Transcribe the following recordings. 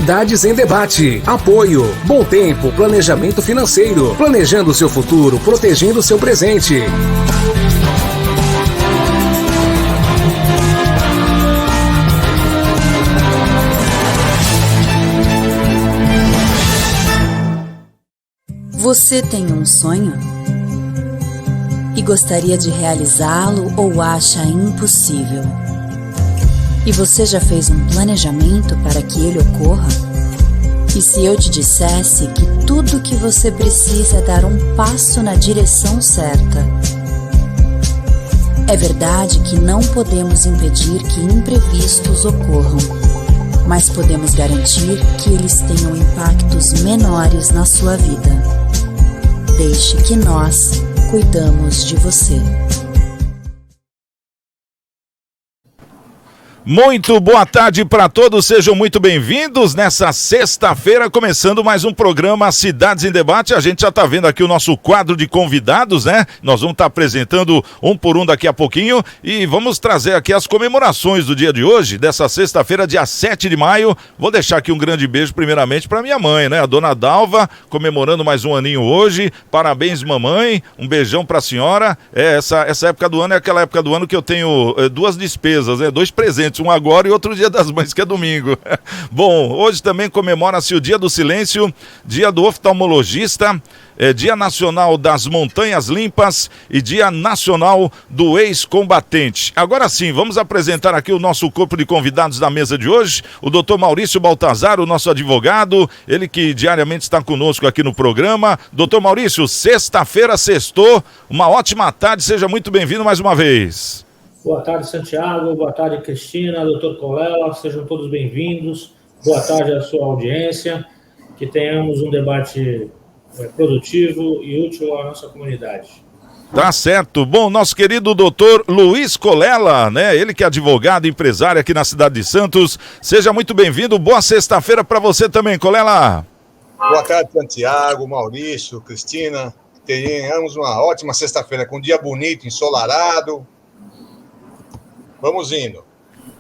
Cidades em Debate. Apoio. Bom Tempo, planejamento financeiro. Planejando seu futuro, protegendo seu presente. Você tem um sonho? E gostaria de realizá-lo ou acha impossível? E você já fez um planejamento para que ele ocorra? E se eu te dissesse que tudo o que você precisa é dar um passo na direção certa? É verdade que não podemos impedir que imprevistos ocorram, mas podemos garantir que eles tenham impactos menores na sua vida. Deixe que nós cuidamos de você. Muito boa tarde para todos, sejam muito bem-vindos nessa sexta-feira, começando mais um programa Cidades em Debate. A gente já está vendo aqui o nosso quadro de convidados, né? Nós vamos estar apresentando um por um daqui a pouquinho e vamos trazer aqui as comemorações do dia de hoje, dessa sexta-feira, dia 7 de maio. Vou deixar aqui um grande beijo primeiramente para minha mãe, né? A dona Dalva, comemorando mais um aninho hoje. Parabéns, mamãe, um beijão para a senhora. Essa época do ano é aquela época do ano que eu tenho duas despesas, né? Dois presentes. Um agora e outro Dia das Mães, que é domingo. Bom, hoje também comemora-se o Dia do Silêncio, Dia do Oftalmologista, Dia Nacional das Montanhas Limpas e Dia Nacional do Ex-Combatente. Agora sim, vamos apresentar aqui o nosso corpo de convidados da mesa de hoje, o doutor Maurício Baltazar, o nosso advogado, ele que diariamente está conosco aqui no programa. Doutor Maurício, sexta-feira sextou, uma ótima tarde, seja muito bem-vindo mais uma vez. Boa tarde, Santiago. Boa tarde, Cristina, doutor Colela. Sejam todos bem-vindos. Boa tarde à sua audiência. Que tenhamos um debate produtivo e útil à nossa comunidade. Tá certo. Bom, nosso querido doutor Luiz Colela, né? Ele que é advogado e empresário aqui na cidade de Santos. Seja muito bem-vindo. Boa sexta-feira para você também, Colela. Boa tarde, Santiago, Maurício, Cristina. Tenhamos uma ótima sexta-feira com um dia bonito, ensolarado. Vamos indo.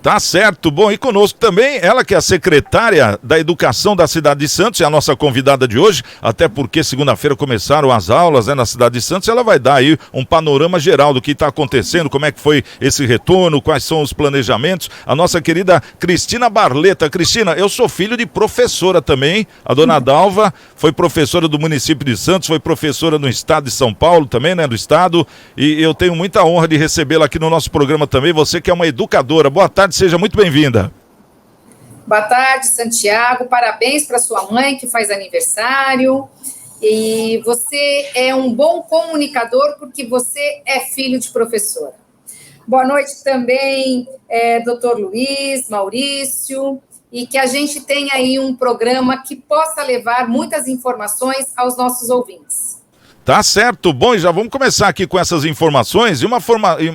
Tá certo. Bom, e conosco também ela que é a secretária da Educação da cidade de Santos, é a nossa convidada de hoje, até porque segunda-feira começaram as aulas, né, na cidade de Santos. Ela vai dar aí um panorama geral do que está acontecendo, como é que foi esse retorno, quais são os planejamentos. A nossa querida Cristina Barleta. Cristina, eu sou filho de professora também, a dona Dalva foi professora do município de Santos, foi professora no estado de São Paulo também, né, do estado, e eu tenho muita honra de recebê-la aqui no nosso programa também, você que é uma educadora. Boa tarde, seja muito bem-vinda. Boa tarde, Santiago. Parabéns para sua mãe que faz aniversário. E você é um bom comunicador porque você é filho de professora. Boa noite também, doutor Luiz, Maurício, e que a gente tenha aí um programa que possa levar muitas informações aos nossos ouvintes. Tá certo. Bom, e já vamos começar aqui com essas informações. E uma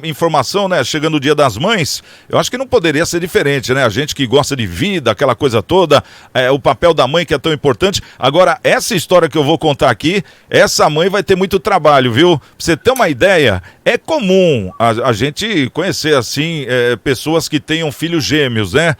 informação, né, chegando o Dia das Mães, eu acho que não poderia ser diferente, né? A gente que gosta de vida, aquela coisa toda, o papel da mãe que é tão importante. Agora, essa história que eu vou contar aqui, essa mãe vai ter muito trabalho, viu? Pra você ter uma ideia, é comum a gente conhecer, assim, pessoas que tenham filhos gêmeos, né?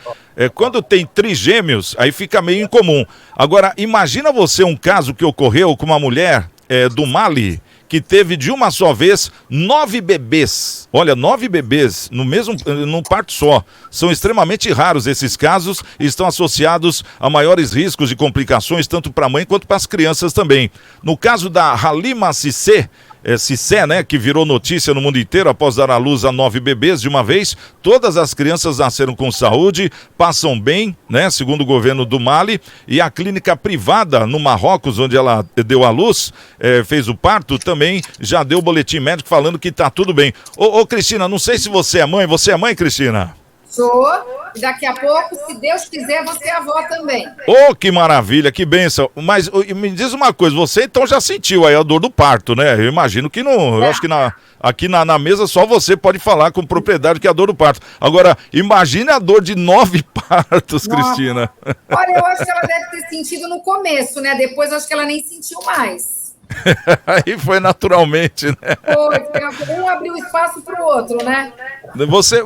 Quando tem trigêmeos, aí fica meio incomum. Agora, imagina você um caso que ocorreu com uma mulher do Mali, que teve de uma só vez 9 bebês. Olha, 9 bebês num parto só. São extremamente raros esses casos e estão associados a maiores riscos de complicações, tanto para a mãe quanto para as crianças também. No caso da Halima Cissé, né, que virou notícia no mundo inteiro após dar à luz a 9 bebês de uma vez, todas as crianças nasceram com saúde, passam bem, né, segundo o governo do Mali, e a clínica privada no Marrocos, onde ela deu à luz, fez o parto, também já deu o boletim médico falando que tá tudo bem. Ô Cristina, não sei se você é mãe, Cristina? Sou, e daqui a pouco, se Deus quiser, você é avó também. Oh, que maravilha, que bênção. Mas me diz uma coisa, você então já sentiu aí a dor do parto, né? Eu imagino que não, eu acho que aqui na mesa só você pode falar com propriedade que é a dor do parto. Agora, imagine a dor de 9 partos, nossa, Cristina. Olha, eu acho que ela deve ter sentido no começo, né? Depois eu acho que ela nem sentiu mais. Aí foi naturalmente, né? Foi, um abriu espaço para o outro, né?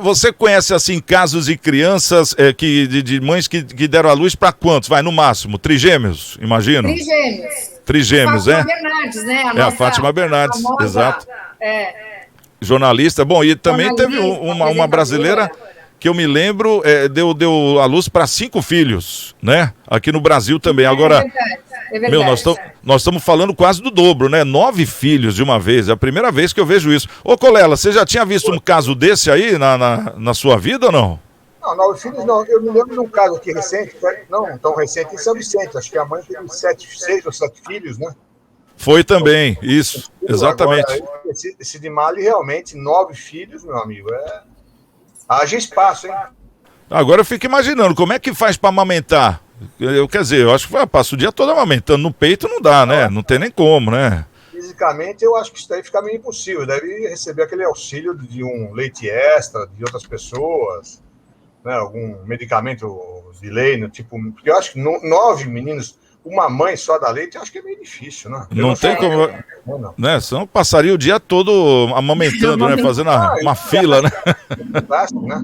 Você conhece, assim, casos de crianças, de mães que deram à luz para quantos? Vai, no máximo, trigêmeos, imagino? Trigêmeos, Fátima Bernardes, né? A Fátima Bernardes, famosa, exato. Jornalista. Bom, e também teve uma brasileira que eu me lembro, deu à luz para 5 filhos, né? Aqui no Brasil também. Agora, é verdade. meu, nós estamos falando quase do dobro, né? 9 filhos de uma vez. É a primeira vez que eu vejo isso. Ô, Colela, você já tinha visto um caso desse aí na sua vida ou não? Não, 9 filhos não. Eu me lembro de um caso aqui recente, não tão recente, em São Vicente. Acho que a mãe teve 6 ou 7 filhos, né? Foi também, isso, exatamente. Agora, esse de Mali, realmente, 9 filhos, meu amigo, haja espaço, hein? Agora eu fico imaginando, como é que faz para amamentar? Quer dizer, eu acho que passa o dia todo amamentando no peito, não dá, né? Não tem nem como, né? Fisicamente, eu acho que isso daí fica meio impossível. Deve receber aquele auxílio de um leite extra, de outras pessoas, né? Algum medicamento de lei, né? Tipo, porque eu acho que 9 meninos, uma mãe só dá leite, eu acho que é meio difícil, né? Não tem como, né? Senão passaria o dia todo amamentando, né? Fazendo uma fila, né? Fantástico, né?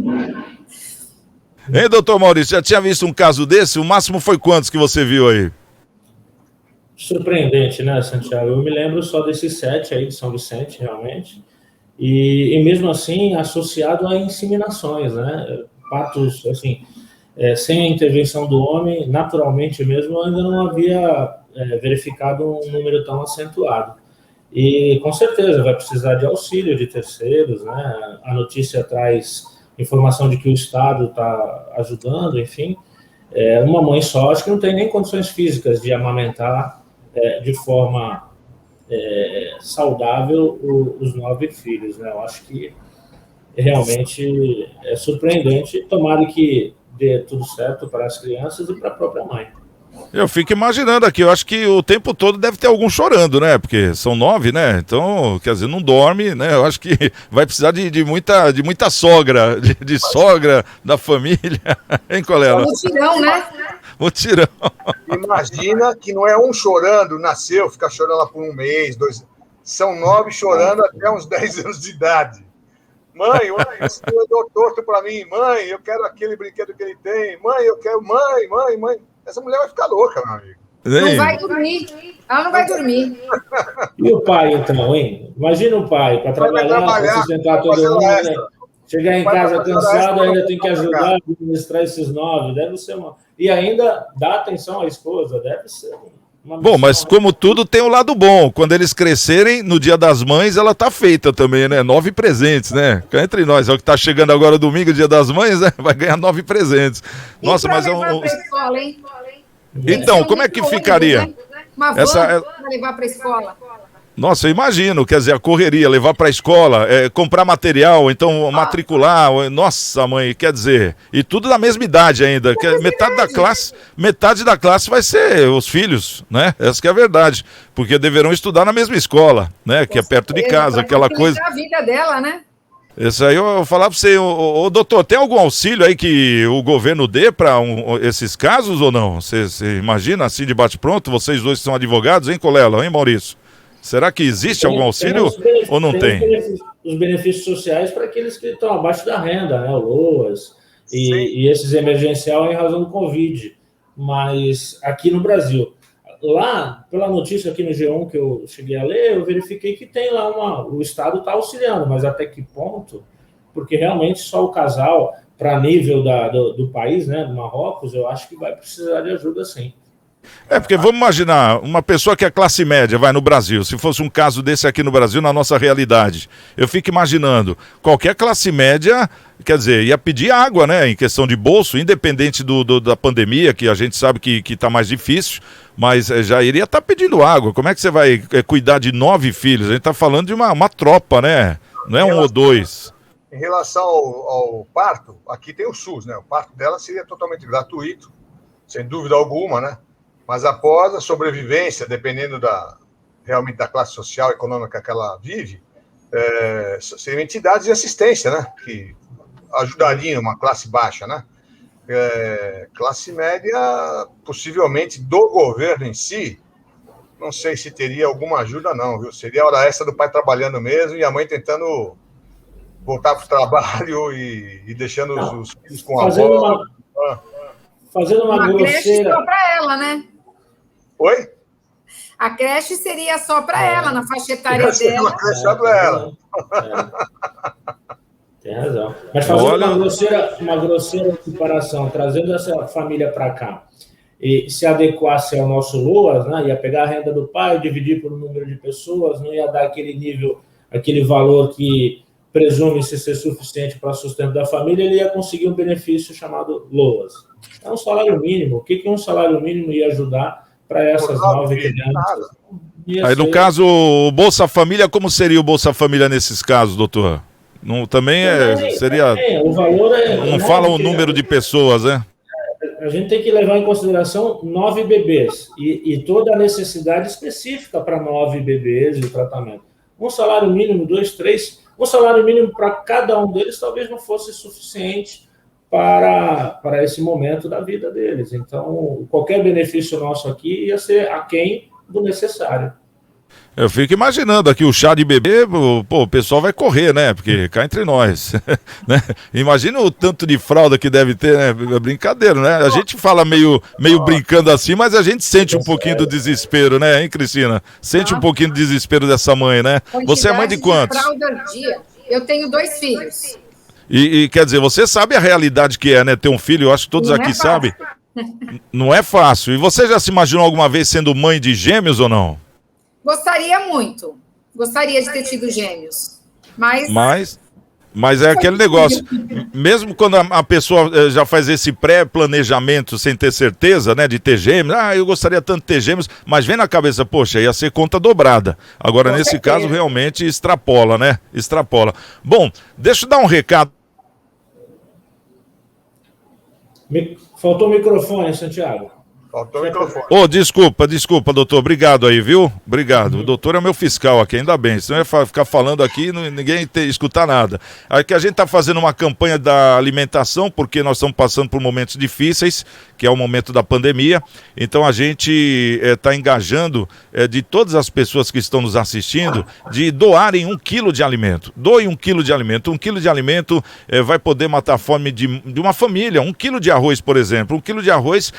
Hein, doutor Maurício, já tinha visto um caso desse? O máximo foi quantos que você viu aí? Surpreendente, né, Santiago? Eu me lembro só desses 7 aí de São Vicente, realmente. E mesmo assim, associado a inseminações, né? Partos, assim, sem a intervenção do homem, naturalmente mesmo, ainda não havia verificado um número tão acentuado. E, com certeza, vai precisar de auxílio de terceiros, né? A notícia traz informação de que o Estado está ajudando, enfim. Uma mãe só, acho que não tem nem condições físicas de amamentar de forma saudável os 9 filhos, né? Eu acho que realmente é surpreendente. Tomara que dê tudo certo para as crianças e para a própria mãe. Eu fico imaginando aqui, eu acho que o tempo todo deve ter algum chorando, né? Porque são 9, né? Então, quer dizer, não dorme, né? Eu acho que vai precisar de muita sogra, de sogra da família, hein, Colela? Um mutirão, né? Mutirão. Imagina que não é um chorando, nasceu, fica chorando lá por 1 mês, 2. São 9 chorando até uns 10 anos de idade. Mãe, esse deu torto para mim. Mãe, eu quero aquele brinquedo que ele tem. Mãe, eu quero. Mãe. Essa mulher vai ficar louca, meu amigo. Não vai dormir. Ela não vai dormir. E o pai, então, hein? Imagina o pai, para trabalhar, sustentar todo mundo, né? Chegar em casa cansado, ainda tem que ajudar a administrar esses 9. Deve ser uma... E ainda dá atenção à esposa, deve ser uma missão. Bom, mas como tudo tem o lado bom. Quando eles crescerem, no Dia das Mães, ela tá feita também, né? 9 presentes, né? Cá entre nós, é o que tá chegando agora domingo, Dia das Mães, né? Vai ganhar 9 presentes. Nossa, mas é um... Escola, hein? Então, como é que ficaria? Né? Uma van para levar para a escola. Nossa, eu imagino, quer dizer, a correria, levar para a escola, comprar material, então matricular, nossa mãe, quer dizer, e tudo na mesma idade ainda, metade da classe vai ser os filhos, né? Essa que é a verdade, porque deverão estudar na mesma escola, né? Que é perto de casa, aquela coisa. A vida dela, né? Isso aí eu vou falar para você, doutor, tem algum auxílio aí que o governo dê para esses casos ou não? Você imagina assim de bate-pronto, vocês dois que são advogados, hein, Colela, hein, Maurício? Será que existe algum auxílio ou não tem? Os benefícios sociais para aqueles que estão abaixo da renda, né? O LOAS e esses emergencial em razão do Covid. Mas aqui no Brasil, lá, pela notícia aqui no G1 que eu cheguei a ler, eu verifiquei que tem lá o Estado está auxiliando, mas até que ponto? Porque realmente só o casal, para nível do país, né, do Marrocos, eu acho que vai precisar de ajuda sim. Porque vamos imaginar, uma pessoa que é classe média, vai no Brasil, se fosse um caso desse aqui no Brasil, na nossa realidade, eu fico imaginando, qualquer classe média, quer dizer, ia pedir água, né, em questão de bolso, independente da pandemia, que a gente sabe que está mais difícil, mas já iria estar pedindo água. Como é que você vai cuidar de 9 filhos? A gente está falando de uma tropa, né, não é 1 ou 2. Em relação ao parto, aqui tem o SUS, né, o parto dela seria totalmente gratuito, sem dúvida alguma, né? Mas após a sobrevivência, dependendo realmente da classe social e econômica que ela vive, seriam entidades de assistência, né? Que ajudariam uma classe baixa, né? Classe média, possivelmente do governo em si, não sei se teria alguma ajuda, não, viu? Seria a hora extra do pai trabalhando mesmo e a mãe tentando voltar para o trabalho e deixando os filhos com a avó. Fazendo uma creche só para ela, né? Oi? A creche seria só para ela, na faixa etária dela. Uma creche só para ela. Tem razão. Mas fazendo uma grosseira equiparação, trazendo essa família para cá, e se adequasse ao nosso LOAS, né, ia pegar a renda do pai, dividir por um número de pessoas, não ia dar aquele nível, aquele valor que presume-se ser suficiente para sustento da família, ele ia conseguir um benefício chamado LOAS. É um salário mínimo. O que um salário mínimo ia ajudar para essas 9 crianças? Aí, no caso, o Bolsa Família, como seria o Bolsa Família nesses casos, doutor? Não, também seria... o valor não fala o número de pessoas, né? A gente tem que levar em consideração 9 bebês e toda a necessidade específica para 9 bebês e o tratamento. Um salário mínimo, 2, 3, um salário mínimo para cada um deles talvez não fosse suficiente para esse momento da vida deles. Então, qualquer benefício nosso aqui ia ser aquém do necessário. Eu fico imaginando aqui o chá de bebê, o pessoal vai correr, né? Porque cá entre nós, né? Imagina o tanto de fralda que deve ter, né? É brincadeira, né? A gente fala meio brincando assim, mas a gente sente um pouquinho do desespero, né, hein, Cristina? Sente um pouquinho do desespero dessa mãe, né? Você é mãe de quantos? Eu tenho 2 filhos. E quer dizer, você sabe a realidade que é, né? Ter um filho, eu acho que todos aqui sabem. Não é fácil. E você já se imaginou alguma vez sendo mãe de gêmeos ou não? Gostaria muito. Gostaria de ter tido gêmeos. Mas é aquele negócio. Mesmo quando a pessoa já faz esse pré-planejamento sem ter certeza, né, de ter gêmeos, eu gostaria tanto de ter gêmeos, mas vem na cabeça, poxa, ia ser conta dobrada. Agora, nesse caso, realmente extrapola, né? Extrapola. Bom, deixa eu dar um recado. Faltou o microfone, Santiago. Faltou o microfone. Desculpa, doutor. Obrigado aí, viu? Obrigado. O doutor é meu fiscal aqui, ainda bem. Senão ia ficar falando aqui e ninguém escutar nada. Aqui a gente está fazendo uma campanha da alimentação, porque nós estamos passando por momentos difíceis, que é o momento da pandemia. Então a gente está engajando de todas as pessoas que estão nos assistindo de doarem 1 quilo de alimento. Doe 1 quilo de alimento. 1 quilo de alimento vai poder matar a fome de uma família. 1 quilo de arroz, por exemplo. 1 quilo de arroz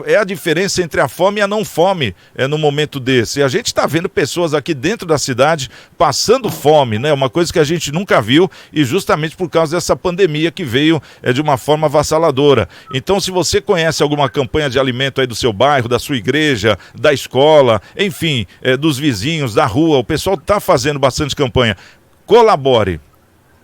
é a diferença entre a fome e a não fome no momento desse. E a gente está vendo pessoas aqui dentro da cidade passando fome, né? Uma coisa que a gente nunca viu e justamente por causa dessa pandemia que veio de uma forma avassaladora. Então, se você conhece alguma campanha de alimento aí do seu bairro, da sua igreja, da escola, enfim, dos vizinhos, da rua, o pessoal está fazendo bastante campanha. Colabore.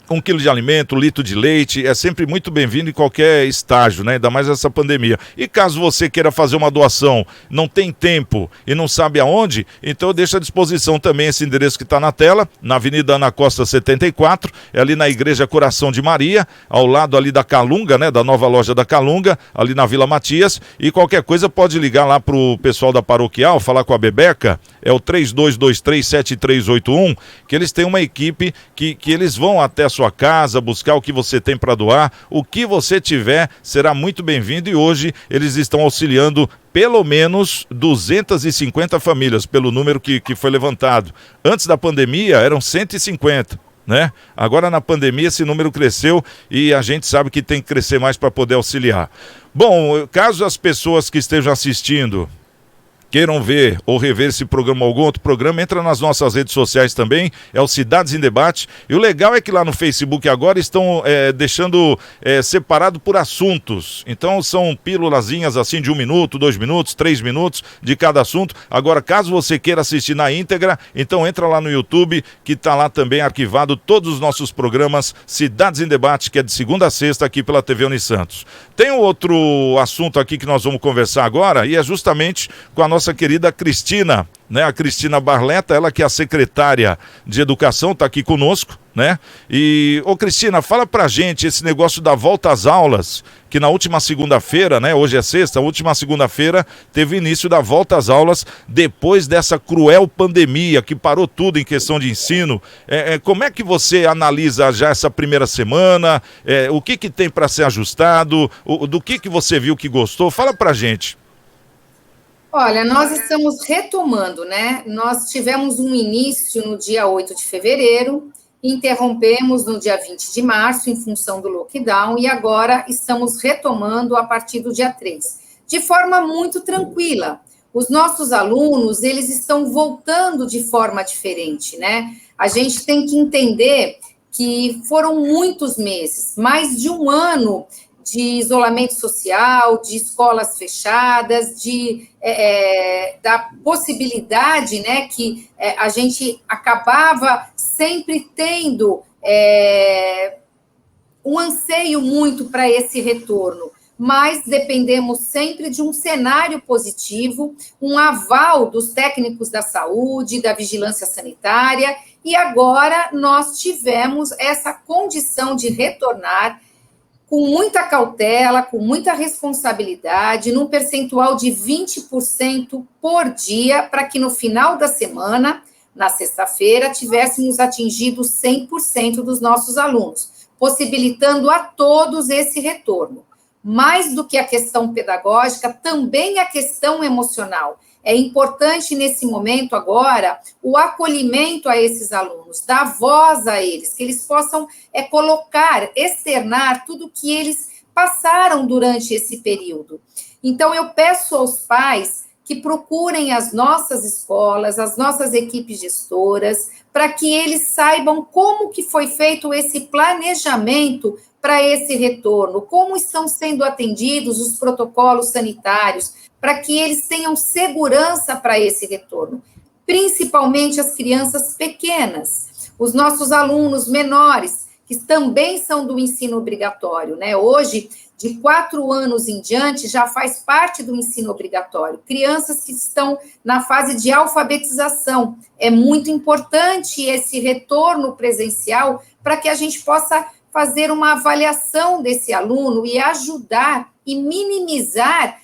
1 quilo de alimento, 1 litro de leite, é sempre muito bem-vindo em qualquer estágio, né? Ainda mais essa pandemia. E caso você queira fazer uma doação, não tem tempo e não sabe aonde, então eu deixo à disposição também esse endereço que está na tela, na Avenida Ana Costa 74, é ali na Igreja Coração de Maria, ao lado ali da Calunga, né? Da nova loja da Calunga, ali na Vila Matias, e qualquer coisa pode ligar lá pro pessoal da Paroquial, falar com a Bebeca, é o 32237381, que eles têm uma equipe que eles vão até a sua casa, buscar o que você tem para doar, o que você tiver será muito bem-vindo e hoje eles estão auxiliando pelo menos 250 famílias, pelo número que foi levantado. Antes da pandemia eram 150. Né? Agora na pandemia esse número cresceu e a gente sabe que tem que crescer mais para poder auxiliar. Bom, caso as pessoas que estejam assistindo queiram ver ou rever esse programa ou algum outro programa, entra nas nossas redes sociais também, é o Cidades em Debate, e o legal é que lá no Facebook agora estão deixando separado por assuntos, então são pílulazinhas assim de 1 minuto, 2 minutos, 3 minutos de cada assunto. Agora, caso você queira assistir na íntegra, então entra lá no YouTube, que está lá também arquivado todos os nossos programas Cidades em Debate, que é de segunda a sexta aqui pela TV Unisantos. Tem um outro assunto aqui que nós vamos conversar agora, e é justamente com a nossa querida Cristina, né? A Cristina Barletta, ela que é a secretária de Educação, está aqui conosco, né? E, Cristina, fala pra gente esse negócio da volta às aulas, que na última segunda-feira, né? Hoje é sexta, a última segunda-feira teve início da volta às aulas depois dessa cruel pandemia que parou tudo em questão de ensino. Como é que você analisa já essa primeira semana? O que tem para ser ajustado? Do que você viu que gostou? Fala pra gente. Olha, nós estamos retomando, né? Nós tivemos um início no dia 8 de fevereiro, interrompemos no dia 20 de março, em função do lockdown, e agora estamos retomando a partir do dia 3, de forma muito tranquila. Os nossos alunos, eles estão voltando de forma diferente, né? A gente tem que entender que foram muitos meses, mais de um ano de isolamento social, de escolas fechadas, da possibilidade, né, que a gente acabava sempre tendo um anseio muito para esse retorno, mas dependemos sempre de um cenário positivo, um aval dos técnicos da saúde, da vigilância sanitária, e agora nós tivemos essa condição de retornar com muita cautela, com muita responsabilidade, num percentual de 20% por dia, para que no final da semana, na sexta-feira, tivéssemos atingido 100% dos nossos alunos, possibilitando a todos esse retorno. Mais do que a questão pedagógica, também a questão emocional. É importante, nesse momento agora, o acolhimento a esses alunos, dar voz a eles, que eles possam colocar, externar tudo que eles passaram durante esse período. Então, eu peço aos pais que procurem as nossas escolas, as nossas equipes gestoras, para que eles saibam como que foi feito esse planejamento para esse retorno, como estão sendo atendidos os protocolos sanitários, para que eles tenham segurança para esse retorno, principalmente as crianças pequenas, os nossos alunos menores, que também são do ensino obrigatório, né? Hoje, de 4 anos em diante, já faz parte do ensino obrigatório. Crianças que estão na fase de alfabetização. É muito importante esse retorno presencial para que a gente possa fazer uma avaliação desse aluno e ajudar e minimizar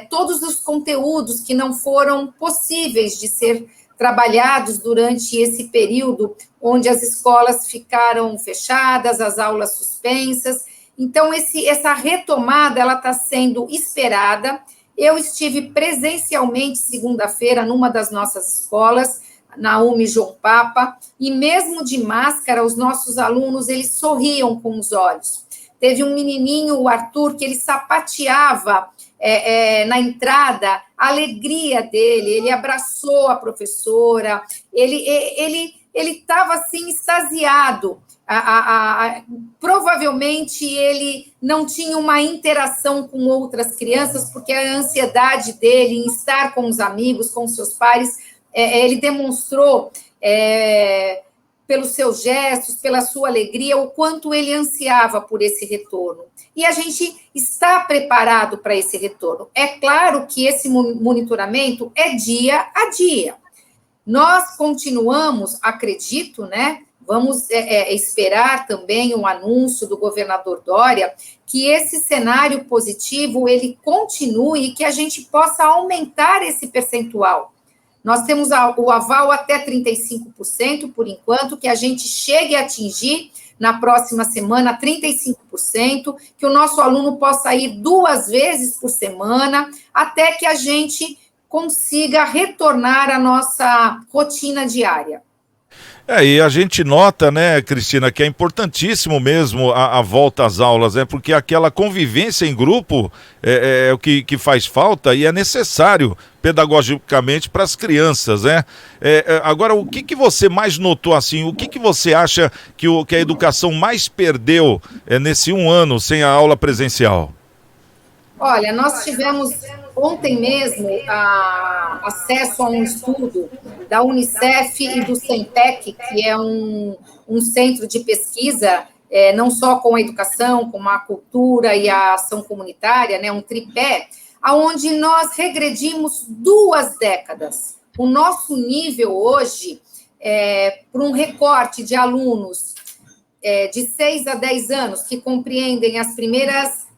todos os conteúdos que não foram possíveis de ser trabalhados durante esse período onde as escolas ficaram fechadas, as aulas suspensas. Então, essa retomada, ela está sendo esperada. Eu estive presencialmente segunda-feira numa das nossas escolas, na UME João Papa, e mesmo de máscara, os nossos alunos, eles sorriam com os olhos. Teve um menininho, o Arthur, que ele sapateava na entrada, a alegria dele, ele abraçou a professora, ele estava, assim, extasiado. Provavelmente ele não tinha uma interação com outras crianças, porque a ansiedade dele em estar com os amigos, com seus pares, ele demonstrou pelos seus gestos, pela sua alegria, o quanto ele ansiava por esse retorno. E a gente está preparado para esse retorno. É claro que esse monitoramento é dia a dia. Nós continuamos, acredito, né? Vamos esperar também um anúncio do governador Dória, que esse cenário positivo, ele continue e que a gente possa aumentar esse percentual. Nós temos o aval até 35%, por enquanto, que a gente chegue a atingir na próxima semana 35%, que o nosso aluno possa ir 2 vezes por semana, até que a gente consiga retornar à nossa rotina diária. E a gente nota, né, Cristina, que é importantíssimo mesmo a volta às aulas, né, porque aquela convivência em grupo é o que faz falta e é necessário pedagogicamente para as crianças, né? Agora, o que você mais notou, assim, o que você acha que a educação mais perdeu nesse 1 ano sem a aula presencial? Olha, nós tivemos ontem mesmo acesso a um estudo da Unicef e do Centec, que é um centro de pesquisa, não só com a educação, com a cultura e a ação comunitária, né, um tripé, onde nós regredimos 2 décadas. O nosso nível hoje, por um recorte de alunos de 6 a 10 anos, que compreendem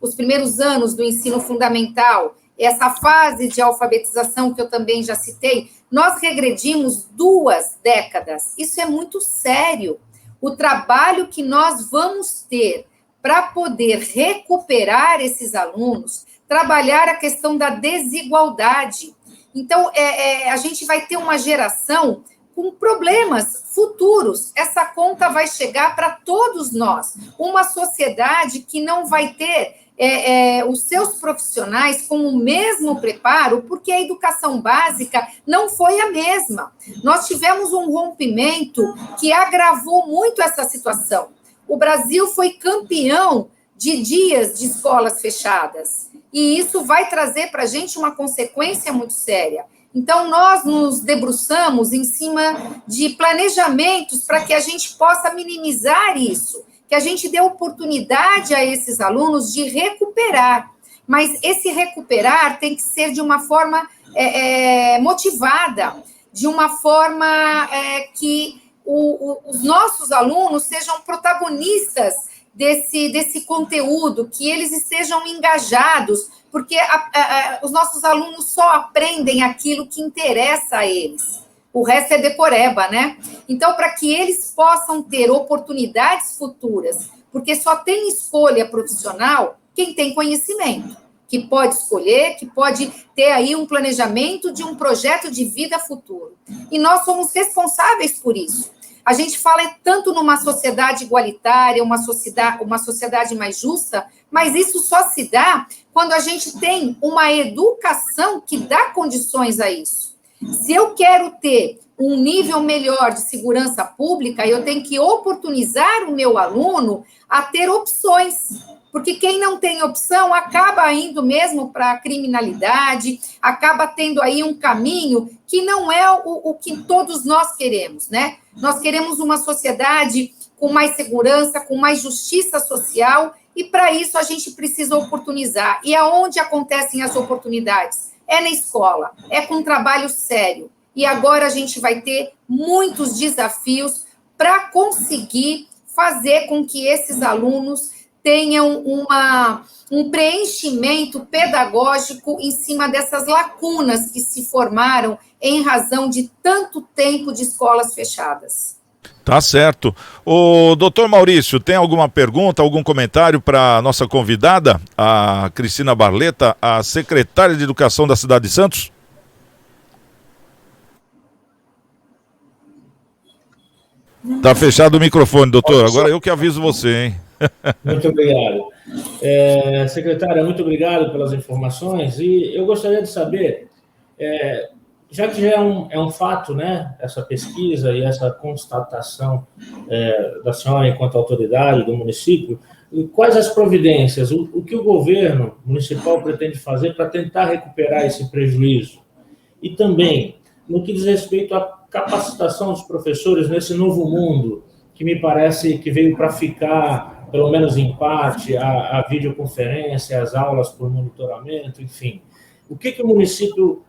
os primeiros anos do ensino fundamental, essa fase de alfabetização que eu também já citei, nós regredimos 2 décadas. Isso é muito sério. O trabalho que nós vamos ter para poder recuperar esses alunos, trabalhar a questão da desigualdade. Então, a gente vai ter uma geração com problemas futuros. Essa conta vai chegar para todos nós. Uma sociedade que não vai ter os seus profissionais com o mesmo preparo, porque a educação básica não foi a mesma. Nós tivemos um rompimento que agravou muito essa situação. O Brasil foi campeão de dias de escolas fechadas, e isso vai trazer para a gente uma consequência muito séria. Então, nós nos debruçamos em cima de planejamentos para que a gente possa minimizar isso, que a gente dê oportunidade a esses alunos de recuperar. Mas esse recuperar tem que ser de uma forma motivada, de uma forma que os nossos alunos sejam protagonistas desse conteúdo, que eles estejam engajados, porque os nossos alunos só aprendem aquilo que interessa a eles. O resto é decoreba, né? Então, para que eles possam ter oportunidades futuras, porque só tem escolha profissional quem tem conhecimento, que pode escolher, que pode ter aí um planejamento de um projeto de vida futuro. E nós somos responsáveis por isso. A gente fala tanto numa sociedade igualitária, uma sociedade mais justa, mas isso só se dá quando a gente tem uma educação que dá condições a isso. Se eu quero ter um nível melhor de segurança pública, eu tenho que oportunizar o meu aluno a ter opções, porque quem não tem opção acaba indo mesmo para a criminalidade, acaba tendo aí um caminho que não é o que todos nós queremos, né? Nós queremos uma sociedade com mais segurança, com mais justiça social, e para isso a gente precisa oportunizar. E aonde acontecem as oportunidades? É na escola, é com trabalho sério. E agora a gente vai ter muitos desafios para conseguir fazer com que esses alunos tenham um preenchimento pedagógico em cima dessas lacunas que se formaram em razão de tanto tempo de escolas fechadas. Tá certo. O doutor Maurício, tem alguma pergunta, algum comentário para a nossa convidada, a Cristina Barleta, a secretária de Educação da cidade de Santos? Tá fechado o microfone, doutor. Agora eu que aviso você, hein? Muito obrigado. Secretária, muito obrigado pelas informações. E eu gostaria de saber, já que já é um fato, né, essa pesquisa e essa constatação da senhora enquanto autoridade do município, quais as providências, o que o governo municipal pretende fazer para tentar recuperar esse prejuízo? E também, no que diz respeito à capacitação dos professores nesse novo mundo, que me parece que veio para ficar, pelo menos em parte, a videoconferência, as aulas por monitoramento, enfim. O que o município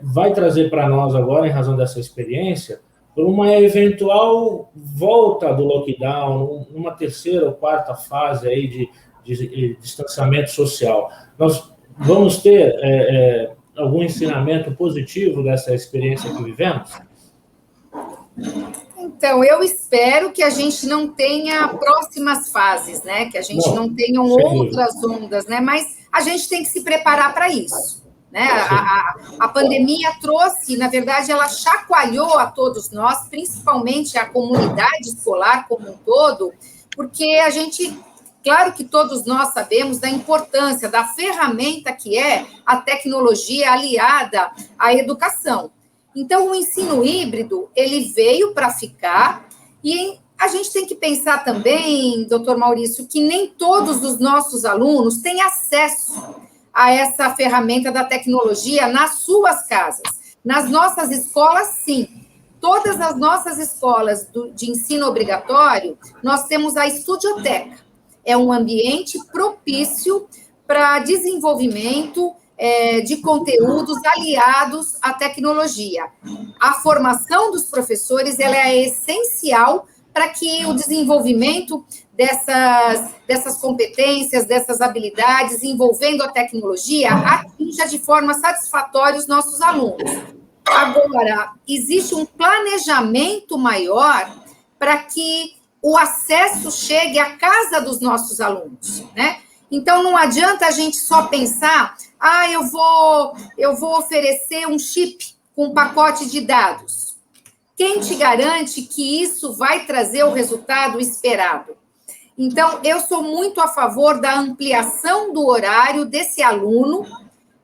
vai trazer para nós agora, em razão dessa experiência, por uma eventual volta do lockdown, numa terceira ou quarta fase aí de distanciamento social? Nós vamos ter algum ensinamento positivo dessa experiência que vivemos? Então, eu espero que a gente não tenha próximas fases, né? Que a gente não tenha outras ondas, né? Mas a gente tem que se preparar para isso. Né? A pandemia trouxe, na verdade, ela chacoalhou a todos nós, principalmente a comunidade escolar como um todo, porque a gente, claro que todos nós sabemos da importância da ferramenta que é a tecnologia aliada à educação. Então, o ensino híbrido, ele veio para ficar, e a gente tem que pensar também, doutor Maurício, que nem todos os nossos alunos têm acesso a essa ferramenta da tecnologia nas suas casas. Nas nossas escolas, sim. Todas as nossas escolas de ensino obrigatório, nós temos a estudioteca. É um ambiente propício para desenvolvimento de conteúdos aliados à tecnologia. A formação dos professores ela é essencial para que o desenvolvimento dessas competências, dessas habilidades, envolvendo a tecnologia, atinja de forma satisfatória os nossos alunos. Agora, existe um planejamento maior para que o acesso chegue à casa dos nossos alunos, né? Então, não adianta a gente só pensar, eu vou oferecer um chip com um pacote de dados. Quem te garante que isso vai trazer o resultado esperado? Então, eu sou muito a favor da ampliação do horário desse aluno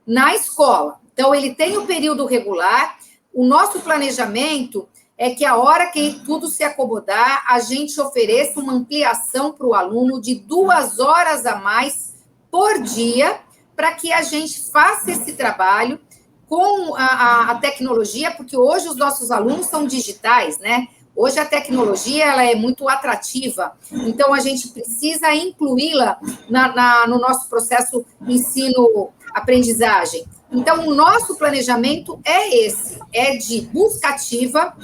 na escola. Então, ele tem o período regular, o nosso planejamento é que a hora que tudo se acomodar, a gente ofereça uma ampliação para o aluno de 2 horas a mais por dia, para que a gente faça esse trabalho com a tecnologia, porque hoje os nossos alunos são digitais, né? Hoje a tecnologia ela é muito atrativa, então a gente precisa incluí-la no nosso processo ensino-aprendizagem. Então, o nosso planejamento é esse, é de busca ativa,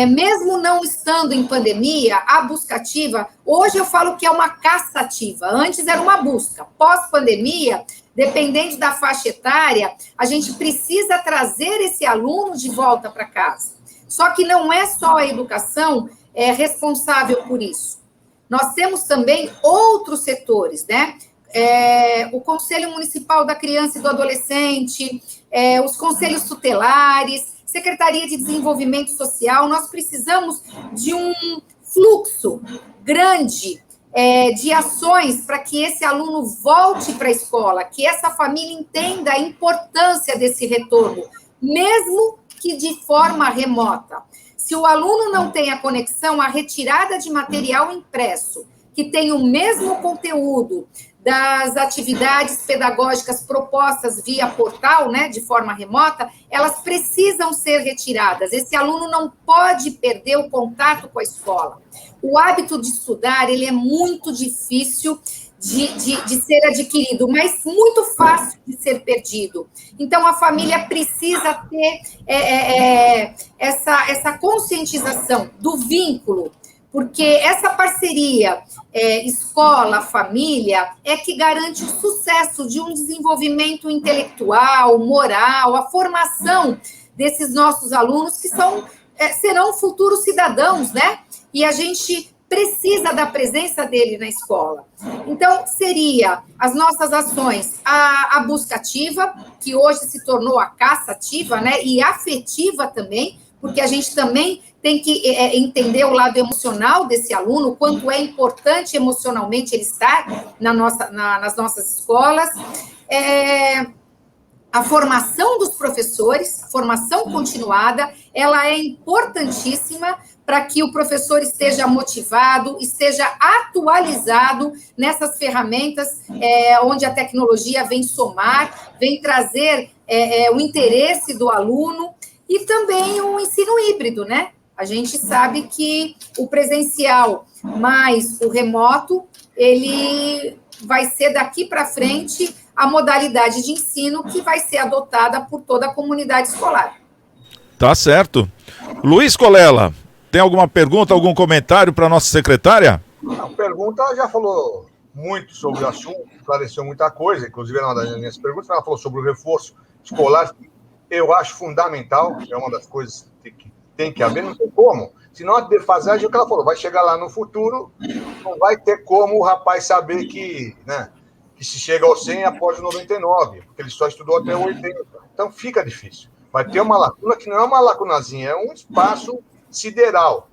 mesmo não estando em pandemia, a busca ativa, hoje eu falo que é uma caça ativa, antes era uma busca, pós-pandemia, dependendo da faixa etária, a gente precisa trazer esse aluno de volta para casa. Só que não é só a educação responsável por isso. Nós temos também outros setores, né? O Conselho Municipal da Criança e do Adolescente, os conselhos tutelares, Secretaria de Desenvolvimento Social, nós precisamos de um fluxo grande de ações para que esse aluno volte para a escola, que essa família entenda a importância desse retorno, mesmo que de forma remota. Se o aluno não tem a conexão, a retirada de material impresso, que tem o mesmo conteúdo das atividades pedagógicas propostas via portal, né, de forma remota, elas precisam ser retiradas. Esse aluno não pode perder o contato com a escola. O hábito de estudar, ele é muito difícil de ser adquirido, mas muito fácil de ser perdido. Então, a família precisa ter essa conscientização do vínculo, porque essa parceria escola-família é que garante o sucesso de um desenvolvimento intelectual, moral, a formação desses nossos alunos que serão futuros cidadãos, né? E a gente precisa da presença dele na escola. Então, seria as nossas ações, a busca ativa, que hoje se tornou a caça ativa, né? E afetiva também, porque a gente também tem que entender o lado emocional desse aluno, o quanto é importante emocionalmente ele estar nas nossas escolas. A formação dos professores, a formação continuada, ela é importantíssima para que o professor esteja motivado, esteja atualizado nessas ferramentas onde a tecnologia vem somar, vem trazer o interesse do aluno e também o ensino híbrido, né? A gente sabe que o presencial mais o remoto, ele vai ser daqui para frente a modalidade de ensino que vai ser adotada por toda a comunidade escolar. Tá certo. Luiz Colella, tem alguma pergunta, algum comentário para a nossa secretária? A pergunta, ela já falou muito sobre o assunto, esclareceu muita coisa, inclusive era uma das minhas perguntas, ela falou sobre o reforço escolar, eu acho fundamental, é uma das coisas que tem que haver, não tem como. Se não, a defasagem é o que ela falou, vai chegar lá no futuro, não vai ter como o rapaz saber que se chega ao 100 após o 99, porque ele só estudou até o 80. Então fica difícil. Vai ter uma lacuna que não é uma lacunazinha, é um espaço sideral.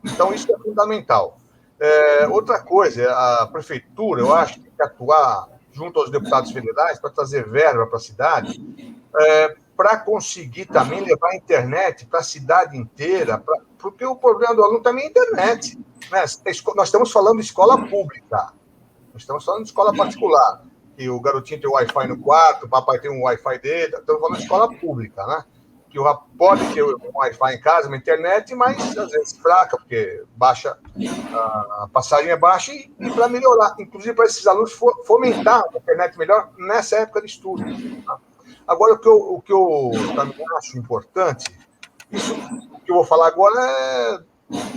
Então isso é fundamental. Outra coisa, a prefeitura, eu acho que tem que atuar junto aos deputados federais para trazer verba para a cidade, para conseguir também levar a internet para a cidade inteira, porque o problema do aluno também é a internet. Né? Nós estamos falando de escola pública, nós estamos falando de escola particular, que o garotinho tem Wi-Fi no quarto, o papai tem um Wi-Fi dele, estamos falando de escola pública, né? Que pode ter um Wi-Fi em casa, uma internet, mas às vezes fraca, porque baixa, a passagem é baixa, e para melhorar, inclusive para esses alunos fomentar a internet melhor nessa época de estudo. Tá? Agora, o que eu também acho importante, isso que eu vou falar agora é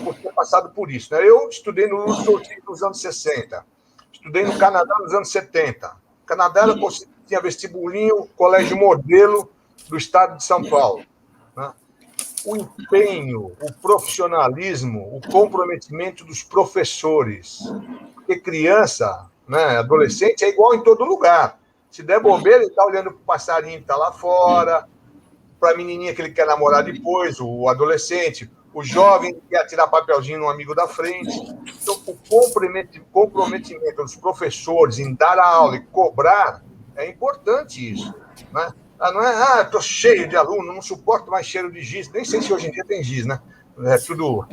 por ter passado por isso. Né? Eu estudei nos anos 60, estudei no Canadá nos anos 70. No Canadá tinha vestibulinho, colégio modelo do estado de São Paulo. Né? O empenho, o profissionalismo, o comprometimento dos professores. Porque criança, né? Adolescente é igual em todo lugar. Se der bobeira, ele está olhando para o passarinho que está lá fora, para a menininha que ele quer namorar depois, o adolescente, o jovem que quer tirar papelzinho no amigo da frente. Então, o comprometimento dos professores em dar a aula e cobrar é importante isso, né? Não é, estou cheio de aluno, não suporto mais cheiro de giz. Nem sei se hoje em dia tem giz, né? É tudo...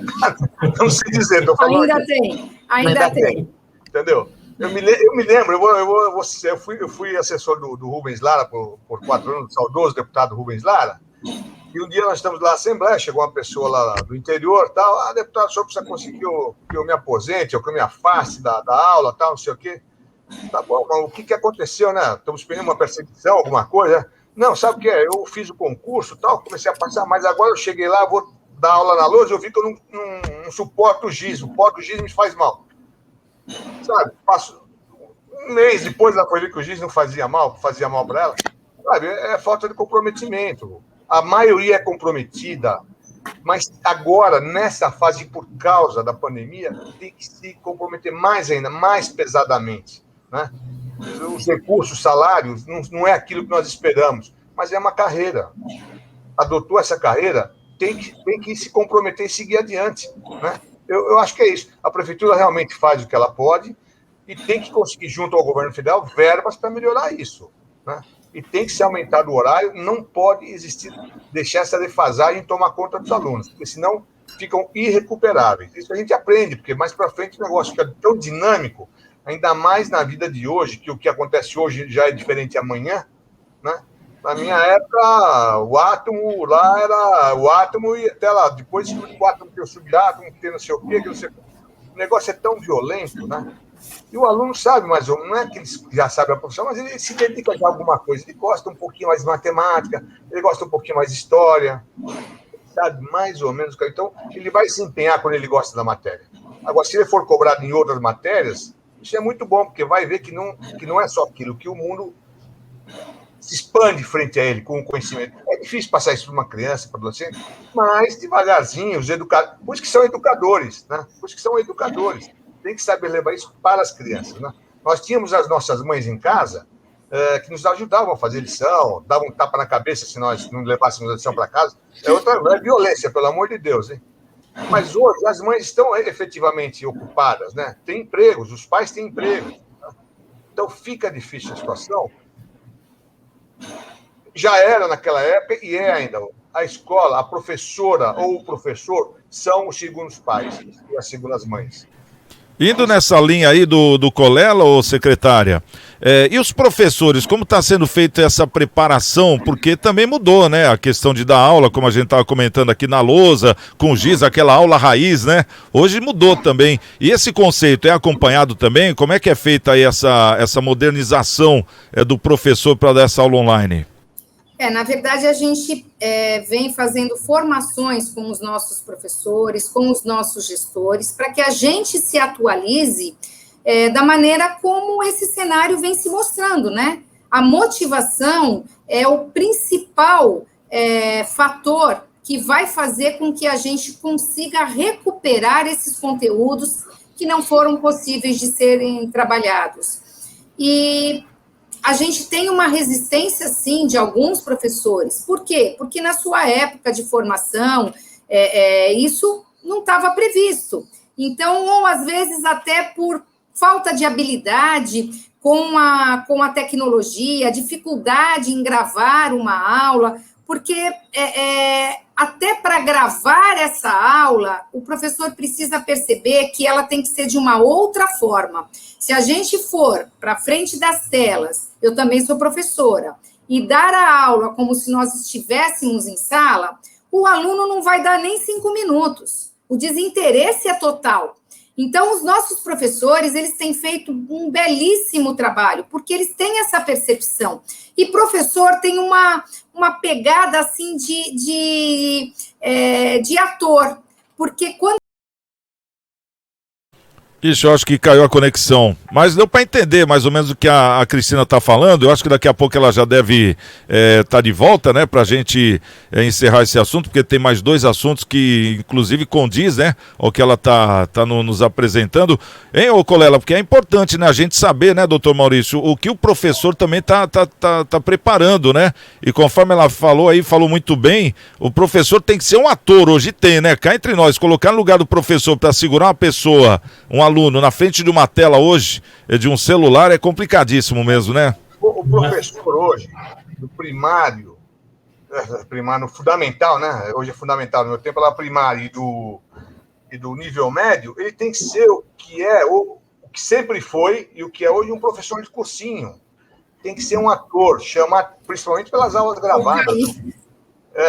não sei dizer, estou falando Ainda aqui. ainda tem. Entendeu? Eu me lembro, eu fui assessor do Rubens Lara por 4 anos, saudoso deputado Rubens Lara, e um dia nós estamos lá na Assembleia, chegou uma pessoa lá do interior, tal, deputado, o senhor precisa conseguir que eu me aposente, ou que eu me afaste da aula, tal, não sei o quê. Tá bom, mas o que aconteceu, né? Estamos esperando uma perseguição, alguma coisa? Não, sabe o que é? Eu fiz o concurso, tal, comecei a passar, mas agora eu cheguei lá, vou dar aula na lousa, eu vi que eu não suporto o giz, o pó do giz me faz mal. Sabe, passo um mês depois ela foi ver que o giz não fazia mal para ela. Sabe, é falta de comprometimento. A maioria é comprometida, mas agora, nessa fase, por causa da pandemia, tem que se comprometer mais ainda, mais pesadamente, né? Os recursos, salários, não é aquilo que nós esperamos, mas é uma carreira. Adotou essa carreira, tem que se comprometer e seguir adiante, né? Eu acho que é isso. A prefeitura realmente faz o que ela pode e tem que conseguir, junto ao governo federal, verbas para melhorar isso, né? E tem que ser aumentado o horário, não pode existir, deixar essa defasagem tomar conta dos alunos, porque senão ficam irrecuperáveis. Isso a gente aprende, porque mais para frente o negócio fica tão dinâmico, ainda mais na vida de hoje, que o que acontece hoje já é diferente amanhã, né? Na minha época, o átomo lá era o átomo e até lá, depois o átomo tem o subátomo, tem não sei o quê, que não sei o quê. O negócio é tão violento, né? E o aluno sabe mais ou menos, não é que ele já sabe a profissão, mas ele se dedica a alguma coisa. Ele gosta um pouquinho mais de matemática, ele gosta um pouquinho mais de história, sabe mais ou menos. Então, ele vai se empenhar quando ele gosta da matéria. Agora, se ele for cobrado em outras matérias, isso é muito bom, porque vai ver que não é só aquilo, que o mundo se expande frente a ele com o conhecimento. É difícil passar isso para uma criança, para um adolescente, mas devagarzinho, os educadores, por isso que são educadores, né? Por isso que são educadores. Tem que saber levar isso para as crianças, né? Nós tínhamos as nossas mães em casa que nos ajudavam a fazer lição, davam um tapa na cabeça se nós não levássemos a lição para casa. Não é violência, pelo amor de Deus, hein? Mas hoje as mães estão efetivamente ocupadas, né? Têm empregos, os pais têm empregos. Né? Então fica difícil a situação. Já era naquela época e é ainda. A escola, a professora ou o professor são os segundos pais e as segundas mães. Indo nessa linha aí do Colela, ô secretária, e os professores, como está sendo feita essa preparação? Porque também mudou, né? A questão de dar aula, como a gente estava comentando aqui na lousa, com giz, aquela aula raiz, né? Hoje mudou também. E esse conceito é acompanhado também? Como é que é feita aí essa modernização do professor para dar essa aula online? Na verdade, a gente vem fazendo formações com os nossos professores, com os nossos gestores, para que a gente se atualize da maneira como esse cenário vem se mostrando, né? A motivação é o principal fator que vai fazer com que a gente consiga recuperar esses conteúdos que não foram possíveis de serem trabalhados. E a gente tem uma resistência, sim, de alguns professores. Por quê? Porque na sua época de formação, isso não estava previsto. Então, ou às vezes até por falta de habilidade com a tecnologia, dificuldade em gravar uma aula, porque até para gravar essa aula, o professor precisa perceber que ela tem que ser de uma outra forma. Se a gente for para frente das telas, eu também sou professora, e dar a aula como se nós estivéssemos em sala, o aluno não vai dar nem 5 minutos. O desinteresse é total. Então, os nossos professores, eles têm feito um belíssimo trabalho, porque eles têm essa percepção. E professor tem uma pegada, assim, de ator, porque quando... Ixi, eu acho que caiu a conexão, mas deu para entender mais ou menos o que a Cristina está falando. Eu acho que daqui a pouco ela já deve estar de volta, né, para a gente encerrar esse assunto, porque tem mais 2 assuntos que inclusive condiz, né, ao que ela tá nos apresentando. Hein, ô Colela, porque é importante, né, a gente saber, né, doutor Maurício, o que o professor também tá preparando, né, e conforme ela falou muito bem, o professor tem que ser um ator, hoje tem, né, cá entre nós, colocar no lugar do professor para segurar uma pessoa, um aluno na frente de uma tela hoje, de um celular, é complicadíssimo mesmo, né? O professor hoje, do primário, no fundamental, né? Hoje é fundamental, no meu tempo era primário e do nível médio, ele tem que ser o que sempre foi e o que é hoje um professor de cursinho. Tem que ser um ator, principalmente pelas aulas gravadas.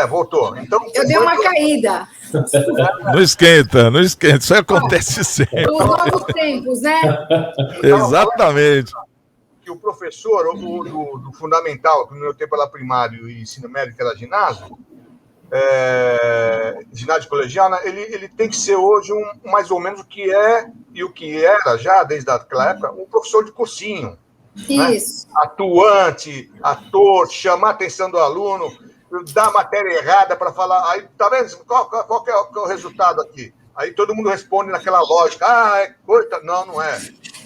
Voltou. Então, eu dei uma caída. Não esquenta, isso acontece sempre. Os novos tempos, né? Exatamente. Que o professor do fundamental, que no meu tempo era primário e ensino médio, que era ginásio colegial, né? Ele tem que ser hoje mais ou menos o que é e o que era já, desde aquela época, um professor de cursinho. Isso. Né? Atuante, ator, chamar a atenção do aluno, dar a matéria errada para falar, aí tá vendo qual que é o resultado aqui? Aí todo mundo responde naquela lógica, é coisa, não é.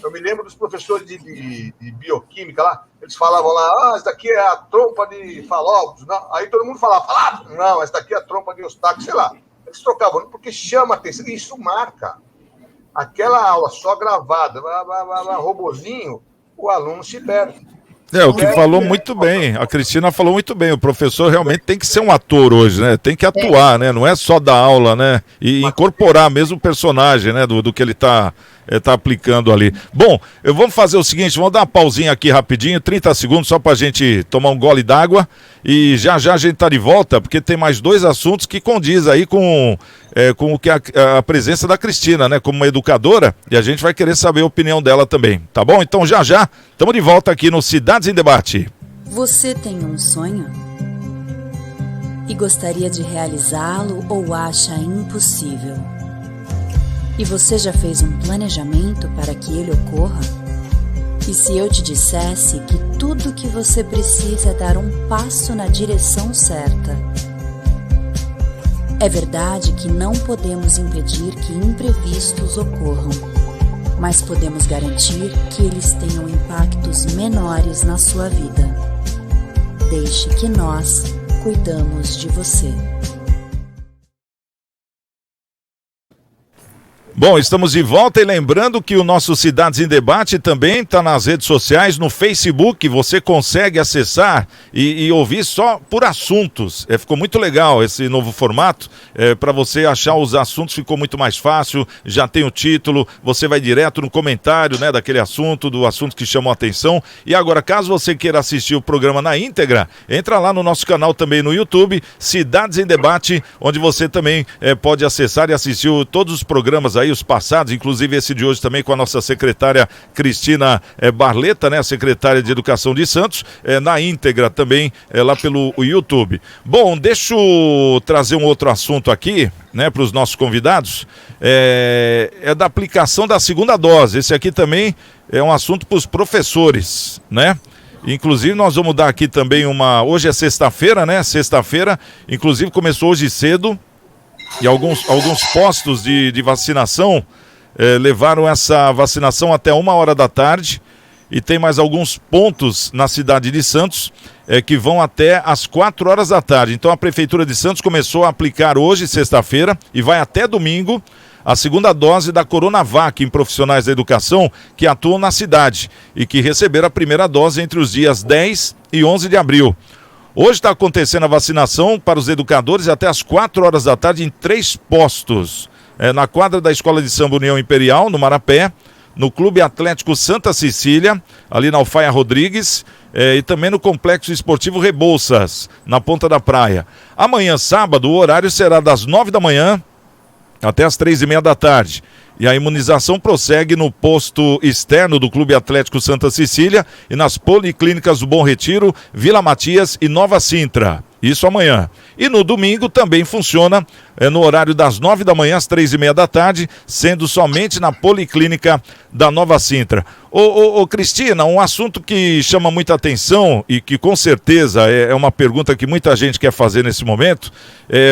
Eu me lembro dos professores de bioquímica lá, eles falavam lá, essa daqui é a trompa de Falópolis, aí todo mundo falava, não, essa daqui é a trompa de Eustáquio, sei lá. Eles trocavam, porque chama a atenção, e isso marca. Aquela aula só gravada, robozinho, o aluno se perde. O que falou muito bem, a Cristina falou muito bem, o professor realmente tem que ser um ator hoje, né, tem que atuar, né, não é só dar aula, né, e incorporar mesmo o personagem, né, do que ele tá aplicando ali. Bom, vamos fazer o seguinte, vamos dar uma pausinha aqui rapidinho, 30 segundos só pra gente tomar um gole d'água e já a gente tá de volta, porque tem mais 2 assuntos que condiz aí com o que a presença da Cristina, né, como uma educadora, e a gente vai querer saber a opinião dela também, tá bom? Então já estamos de volta aqui no Cidades em Debate. Você tem um sonho? E gostaria de realizá-lo ou acha impossível? E você já fez um planejamento para que ele ocorra? E se eu te dissesse que tudo que você precisa é dar um passo na direção certa? É verdade que não podemos impedir que imprevistos ocorram, mas podemos garantir que eles tenham impactos menores na sua vida. Deixe que nós cuidamos de você. Bom, estamos de volta e lembrando que o nosso Cidades em Debate também está nas redes sociais, no Facebook, você consegue acessar e ouvir só por assuntos. Ficou muito legal esse novo formato, para você achar os assuntos ficou muito mais fácil, já tem o título, você vai direto no comentário, né, daquele assunto, do assunto que chamou a atenção. E agora, caso você queira assistir o programa na íntegra, entra lá no nosso canal também no YouTube, Cidades em Debate, onde você também pode acessar e assistir todos os programas aí, os passados, inclusive esse de hoje também com a nossa secretária Cristina Barleta, né, a secretária de Educação de Santos, na íntegra também lá pelo YouTube. Bom, deixa eu trazer um outro assunto aqui, né, para os nossos convidados, é da aplicação da segunda dose. Esse aqui também é um assunto para os professores, né? Inclusive nós vamos dar aqui também hoje é sexta-feira, né? Sexta-feira, inclusive começou hoje cedo, e alguns postos de vacinação levaram essa vacinação até 1h da tarde, e tem mais alguns pontos na cidade de Santos que vão até às 4h da tarde. Então a Prefeitura de Santos começou a aplicar hoje, sexta-feira, e vai até domingo, a segunda dose da Coronavac em profissionais da educação que atuam na cidade e que receberam a primeira dose entre os dias 10 e 11 de abril. Hoje está acontecendo a vacinação para os educadores até às 4h da tarde em 3 postos. Na quadra da Escola de Samba União Imperial, no Marapé, no Clube Atlético Santa Cecília, ali na Alfaia Rodrigues, e também no Complexo Esportivo Rebouças, na Ponta da Praia. Amanhã, sábado, o horário será das 9 da manhã até às 3h30 da tarde. E a imunização prossegue no posto externo do Clube Atlético Santa Cecília e nas policlínicas do Bom Retiro, Vila Matias e Nova Sintra. Isso amanhã. E no domingo também funciona no horário das 9 da manhã às 3:30 da tarde, sendo somente na Policlínica da Nova Sintra. Ô Cristina, um assunto que chama muita atenção e que com certeza é uma pergunta que muita gente quer fazer nesse momento,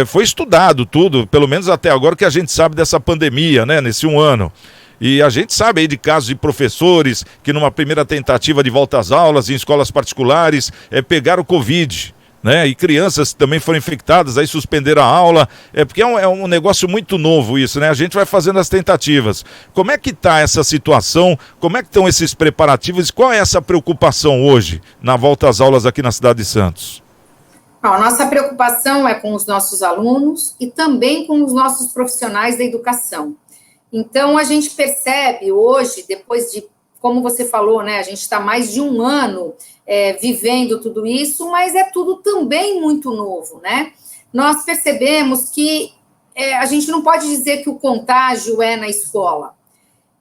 foi estudado tudo, pelo menos até agora que a gente sabe dessa pandemia, né, nesse 1 ano. E a gente sabe aí de casos de professores que numa primeira tentativa de volta às aulas em escolas particulares pegaram o Covid, né? E crianças também foram infectadas, aí suspenderam a aula, porque é um negócio muito novo isso, né? A gente vai fazendo as tentativas. Como é que está essa situação? Como é que estão esses preparativos? Qual é essa preocupação hoje na volta às aulas aqui na cidade de Santos? A nossa preocupação é com os nossos alunos e também com os nossos profissionais da educação. Então, a gente percebe hoje, depois de, como você falou, né, a gente está mais de 1 ano vivendo tudo isso, mas é tudo também muito novo, né? Nós percebemos que a gente não pode dizer que o contágio é na escola.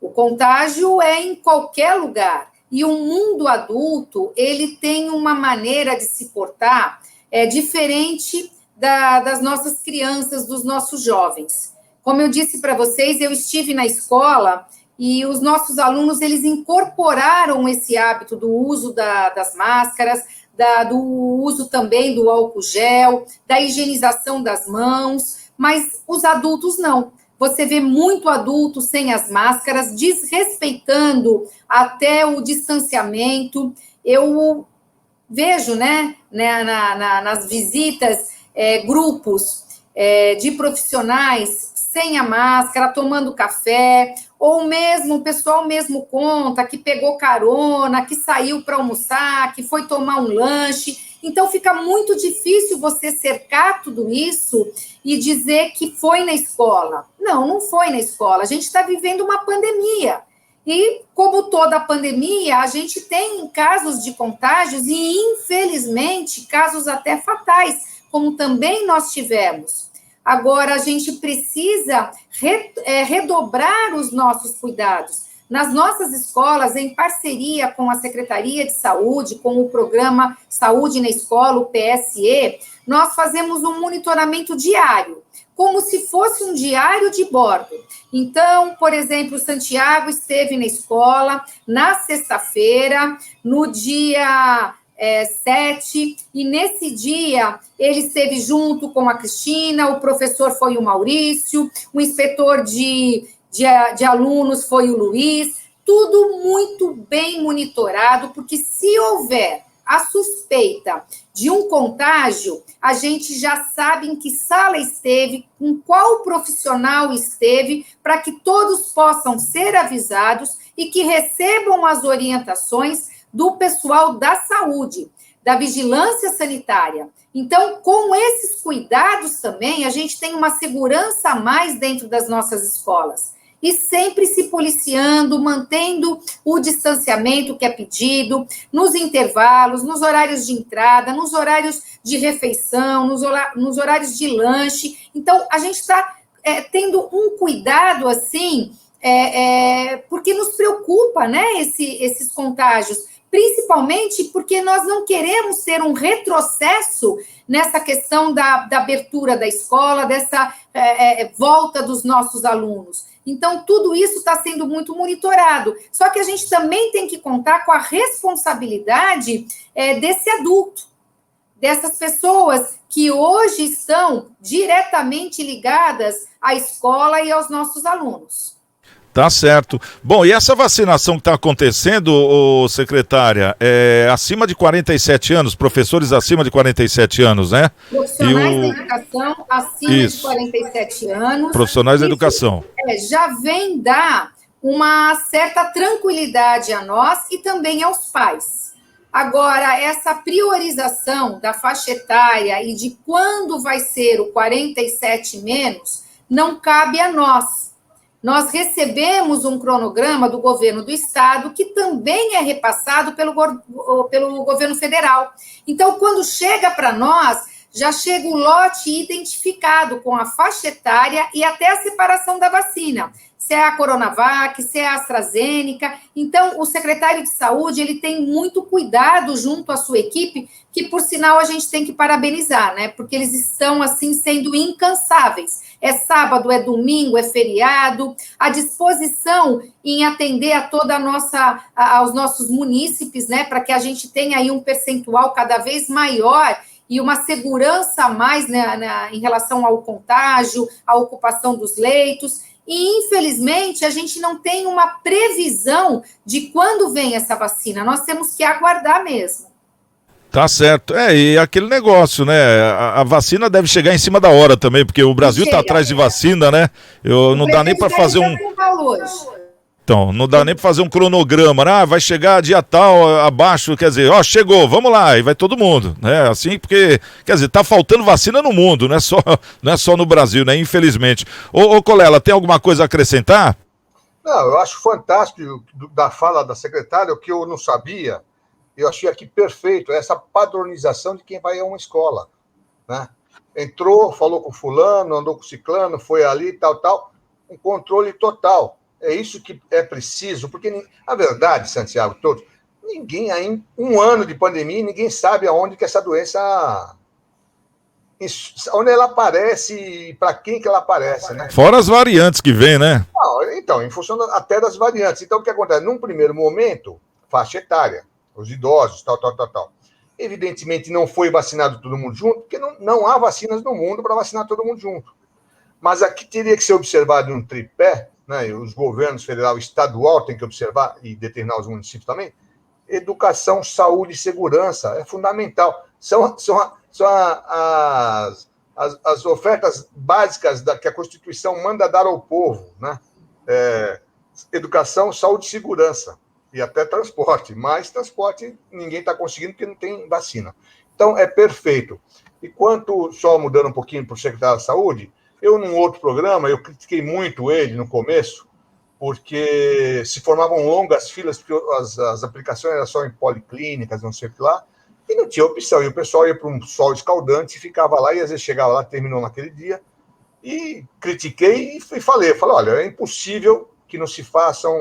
O contágio é em qualquer lugar. E o mundo adulto, ele tem uma maneira de se portar diferente das nossas crianças, dos nossos jovens. Como eu disse para vocês, eu estive na escola e os nossos alunos, eles incorporaram esse hábito do uso das máscaras, do uso também do álcool gel, da higienização das mãos, mas os adultos não. Você vê muito adulto sem as máscaras, desrespeitando até o distanciamento. Eu vejo, né, nas visitas, grupos de profissionais sem a máscara, tomando café, ou mesmo o pessoal mesmo conta que pegou carona, que saiu para almoçar, que foi tomar um lanche. Então, fica muito difícil você cercar tudo isso e dizer que foi na escola. Não, não foi na escola. A gente está vivendo uma pandemia. E, como toda pandemia, a gente tem casos de contágios e, infelizmente, casos até fatais, como também nós tivemos. Agora, a gente precisa redobrar os nossos cuidados. Nas nossas escolas, em parceria com a Secretaria de Saúde, com o Programa Saúde na Escola, o PSE, nós fazemos um monitoramento diário, como se fosse um diário de bordo. Então, por exemplo, o Santiago esteve na escola na sexta-feira, no dia 7, e nesse dia ele esteve junto com a Cristina, o professor foi o Maurício, o inspetor de alunos foi o Luiz, tudo muito bem monitorado, porque se houver a suspeita de um contágio, a gente já sabe em que sala esteve, com qual profissional esteve, para que todos possam ser avisados e que recebam as orientações do pessoal da saúde, da vigilância sanitária. Então, com esses cuidados também, a gente tem uma segurança a mais dentro das nossas escolas. E sempre se policiando, mantendo o distanciamento que é pedido, nos intervalos, nos horários de entrada, nos horários de refeição, nos horários de lanche. Então, a gente está tendo um cuidado, assim, porque nos preocupa, né, esses contágios, principalmente porque nós não queremos ter um retrocesso nessa questão da abertura da escola, dessa volta dos nossos alunos. Então, tudo isso está sendo muito monitorado. Só que a gente também tem que contar com a responsabilidade desse adulto, dessas pessoas que hoje estão diretamente ligadas à escola e aos nossos alunos. Tá certo. Bom, e essa vacinação que está acontecendo, secretária, acima de 47 anos, professores acima de 47 anos, né? Profissionais da educação acima de 47 anos. Profissionais da educação. Já vem dar uma certa tranquilidade a nós e também aos pais. Agora, essa priorização da faixa etária e de quando vai ser o 47 menos, não cabe a nós. Nós recebemos um cronograma do governo do estado que também é repassado pelo governo federal. Então, quando chega para nós, já chega o lote identificado com a faixa etária e até a separação da vacina. Se é a Coronavac, se é a AstraZeneca. Então, o secretário de saúde, ele tem muito cuidado junto à sua equipe, que, por sinal, a gente tem que parabenizar, né? Porque eles estão, assim, sendo incansáveis. É sábado, é domingo, é feriado, à disposição em atender a toda aos nossos munícipes, né? Para que a gente tenha aí um percentual cada vez maior e uma segurança a mais, né, em relação ao contágio, à ocupação dos leitos. E, infelizmente, a gente não tem uma previsão de quando vem essa vacina. Nós temos que aguardar mesmo. Tá certo. E aquele negócio, né? A vacina deve chegar em cima da hora também, porque o Brasil tá atrás de vacina, né? Não dá nem para fazer Então, não dá nem para fazer um cronograma, né? Vai chegar dia tal, abaixo, quer dizer, chegou, vamos lá, e vai todo mundo, né? Assim, porque, quer dizer, tá faltando vacina no mundo, não é só no Brasil, né? Infelizmente. Ô Colela, tem alguma coisa a acrescentar? Não, eu acho fantástico da fala da secretária, o que eu não sabia, eu achei aqui perfeito, essa padronização de quem vai a uma escola, né? Entrou, falou com fulano, andou com ciclano, foi ali, tal, um controle total. É isso que é preciso, porque a verdade, Santiago, ninguém aí, um ano de pandemia, ninguém sabe aonde que essa doença, onde ela aparece e para quem que ela aparece, né? Fora as variantes que vem, né? Então, em função até das variantes. Então, o que acontece? Num primeiro momento, faixa etária, os idosos, tal. Evidentemente, não foi vacinado todo mundo junto, porque não há vacinas no mundo para vacinar todo mundo junto. Mas aqui teria que ser observado um tripé, né? E os governos federal e estadual têm que observar e determinar os municípios também. Educação, saúde e segurança é fundamental. São as ofertas básicas que a Constituição manda dar ao povo, né? Educação, saúde e segurança. E até transporte. Mas transporte ninguém está conseguindo porque não tem vacina. Então, é perfeito. E quanto, só mudando um pouquinho para o secretário da Saúde, eu, num outro programa, eu critiquei muito ele no começo, porque se formavam longas filas, porque as aplicações eram só em policlínicas, não sei o que lá, e não tinha opção. E o pessoal ia para um sol escaldante e ficava lá, e às vezes chegava lá, terminou naquele dia, e critiquei e falei, olha, é impossível que não se façam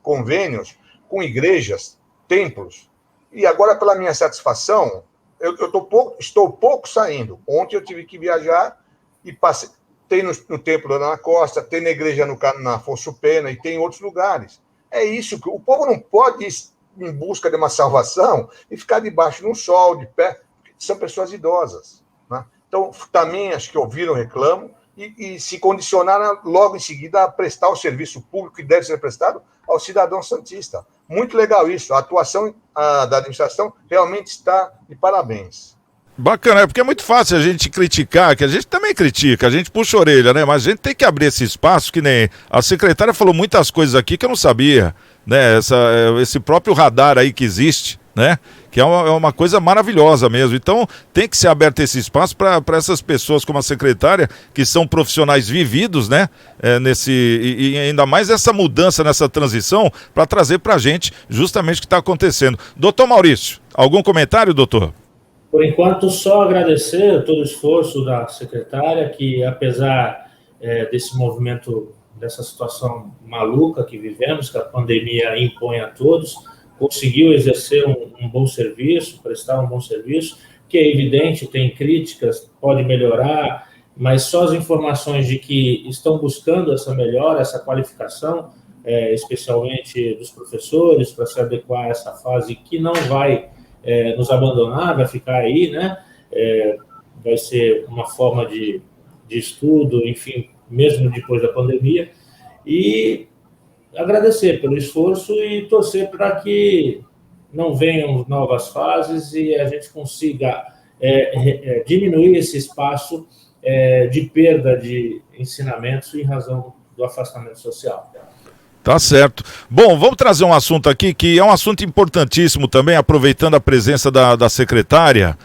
convênios com igrejas, templos. E agora, pela minha satisfação, eu estou pouco saindo. Ontem eu tive que viajar e passei. Tem no Templo da Ana Costa, tem na igreja na Afonso Pena e tem em outros lugares. É isso que o povo não pode ir em busca de uma salvação e ficar debaixo de um sol, de pé. São pessoas idosas, né? Então, também acho que ouviram o reclamo e se condicionaram logo em seguida a prestar o serviço público que deve ser prestado ao cidadão santista. Muito legal isso. A atuação da administração realmente está de parabéns. Bacana, porque é muito fácil a gente criticar, que a gente também critica, a gente puxa a orelha, né? Mas a gente tem que abrir esse espaço, que nem a secretária falou muitas coisas aqui que eu não sabia, né? Esse próprio radar aí que existe, né? Que é uma coisa maravilhosa mesmo. Então tem que ser aberto esse espaço para essas pessoas como a secretária, que são profissionais vividos, né? E ainda mais essa mudança, nessa transição, para trazer para a gente justamente o que está acontecendo. Doutor Maurício, algum comentário, doutor? Por enquanto, só agradecer todo o esforço da secretária, que apesar desse movimento, dessa situação maluca que vivemos, que a pandemia impõe a todos, conseguiu exercer um bom serviço, prestar um bom serviço, que é evidente, tem críticas, pode melhorar, mas só as informações de que estão buscando essa melhora, essa qualificação, especialmente dos professores, para se adequar a essa fase que não vai nos abandonar, vai ficar aí, né? Vai ser uma forma de estudo, enfim, mesmo depois da pandemia, e agradecer pelo esforço e torcer para que não venham novas fases e a gente consiga diminuir esse espaço de perda de ensinamentos em razão do afastamento social. Tá certo. Bom, vamos trazer um assunto aqui que é um assunto importantíssimo também, aproveitando a presença da secretária,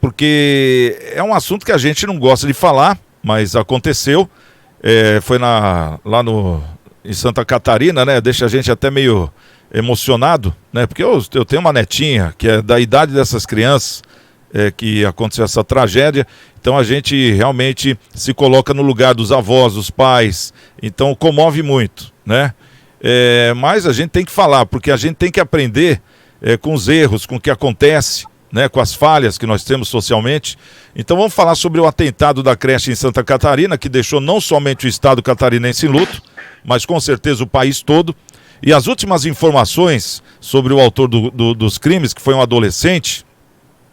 porque é um assunto que a gente não gosta de falar, mas aconteceu, foi lá em Santa Catarina, né? Deixa a gente até meio emocionado, né? Porque eu tenho uma netinha que é da idade dessas crianças, que aconteceu essa tragédia. Então a gente realmente se coloca no lugar dos avós, dos pais, então comove muito, né? Mas a gente tem que falar, porque a gente tem que aprender com os erros, com o que acontece, né, com as falhas que nós temos socialmente. Então vamos falar sobre o atentado da creche em Santa Catarina, que deixou não somente o estado catarinense em luto, mas com certeza o país todo. E as últimas informações sobre o autor dos crimes, que foi um adolescente,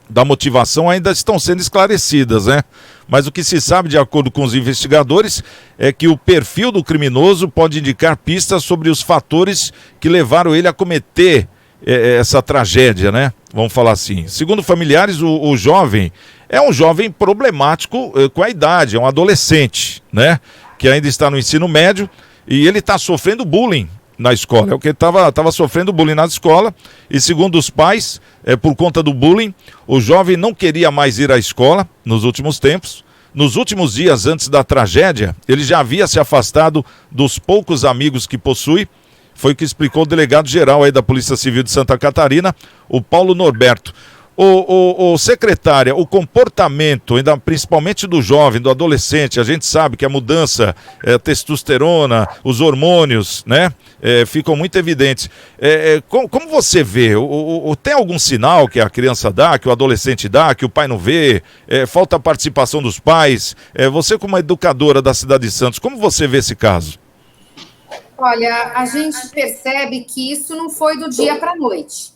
da motivação ainda estão sendo esclarecidas, né? Mas o que se sabe, de acordo com os investigadores, é que o perfil do criminoso pode indicar pistas sobre os fatores que levaram ele a cometer essa tragédia, né? Vamos falar assim. Segundo familiares, o jovem é um jovem problemático com a idade, é um adolescente, né? Que ainda está no ensino médio e ele está sofrendo bullying na escola. É o que ele estava sofrendo bullying na escola, e segundo os pais, por conta do bullying, o jovem não queria mais ir à escola nos últimos tempos. Nos últimos dias antes da tragédia, ele já havia se afastado dos poucos amigos que possui. Foi o que explicou o delegado-geral aí da Polícia Civil de Santa Catarina, o Paulo Norberto. Secretária, o comportamento, ainda principalmente do jovem, do adolescente, a gente sabe que a mudança, testosterona, os hormônios, né, ficam muito evidentes. Como você vê? Tem algum sinal que a criança dá, que o adolescente dá, que o pai não vê? Falta a participação dos pais? Você, como educadora da cidade de Santos, como você vê esse caso? Olha, a gente percebe que isso não foi do dia para a noite.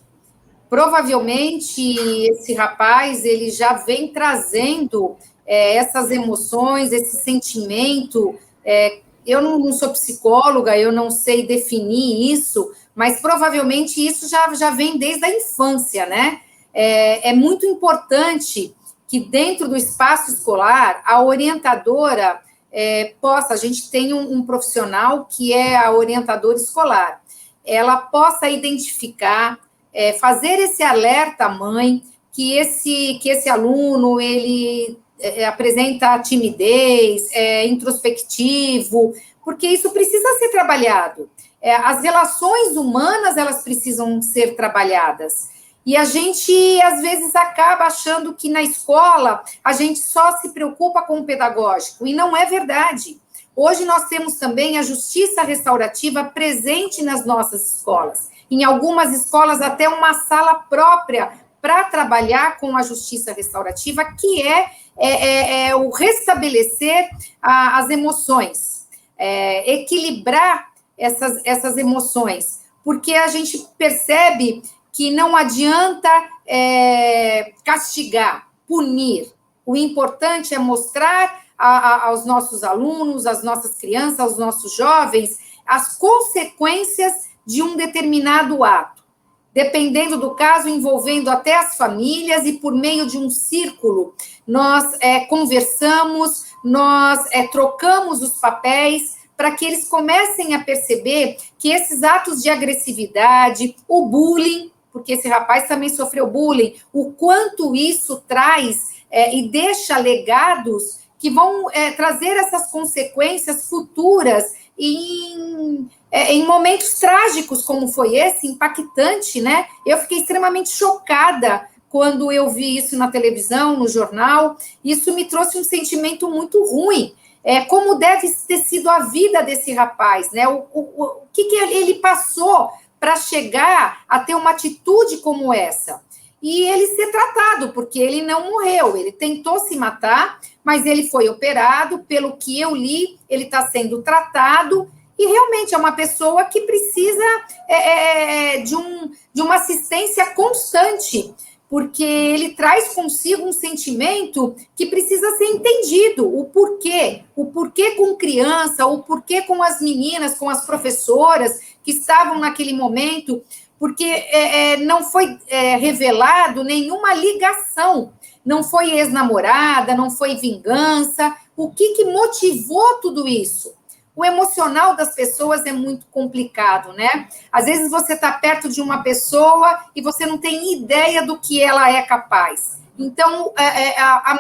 Provavelmente esse rapaz ele já vem trazendo essas emoções, esse sentimento. Eu não sou psicóloga, eu não sei definir isso, mas provavelmente isso já vem desde a infância, né? É muito importante que dentro do espaço escolar a orientadora a gente tem um profissional que é a orientadora escolar, ela possa identificar, fazer esse alerta à mãe que esse aluno ele apresenta timidez, introspectivo, porque isso precisa ser trabalhado. As relações humanas elas precisam ser trabalhadas. E a gente, às vezes, acaba achando que na escola a gente só se preocupa com o pedagógico, e não é verdade. Hoje nós temos também a justiça restaurativa presente nas nossas escolas. Em algumas escolas, até uma sala própria para trabalhar com a justiça restaurativa, que é o restabelecer as emoções, equilibrar essas emoções, porque a gente percebe que não adianta castigar, punir. O importante é mostrar aos nossos alunos, às nossas crianças, aos nossos jovens, as consequências de um determinado ato. Dependendo do caso, envolvendo até as famílias, e por meio de um círculo, nós conversamos, nós trocamos os papéis, para que eles comecem a perceber que esses atos de agressividade, o bullying, porque esse rapaz também sofreu bullying, o quanto isso traz e deixa legados que vão trazer essas consequências futuras em momentos trágicos como foi esse, impactante, né? Eu fiquei extremamente chocada quando eu vi isso na televisão, no jornal. Isso me trouxe um sentimento muito ruim. Como deve ter sido a vida desse rapaz, né? O que ele passou para chegar a ter uma atitude como essa. E ele ser tratado, porque ele não morreu, ele tentou se matar, mas ele foi operado, pelo que eu li, ele está sendo tratado, e realmente é uma pessoa que precisa de uma assistência constante, porque ele traz consigo um sentimento que precisa ser entendido, o porquê com criança, o porquê com as meninas, com as professoras que estavam naquele momento, porque não foi revelado nenhuma ligação, não foi ex-namorada, não foi vingança. O que motivou tudo isso? O emocional das pessoas é muito complicado, né? Às vezes você está perto de uma pessoa e você não tem ideia do que ela é capaz. Então, a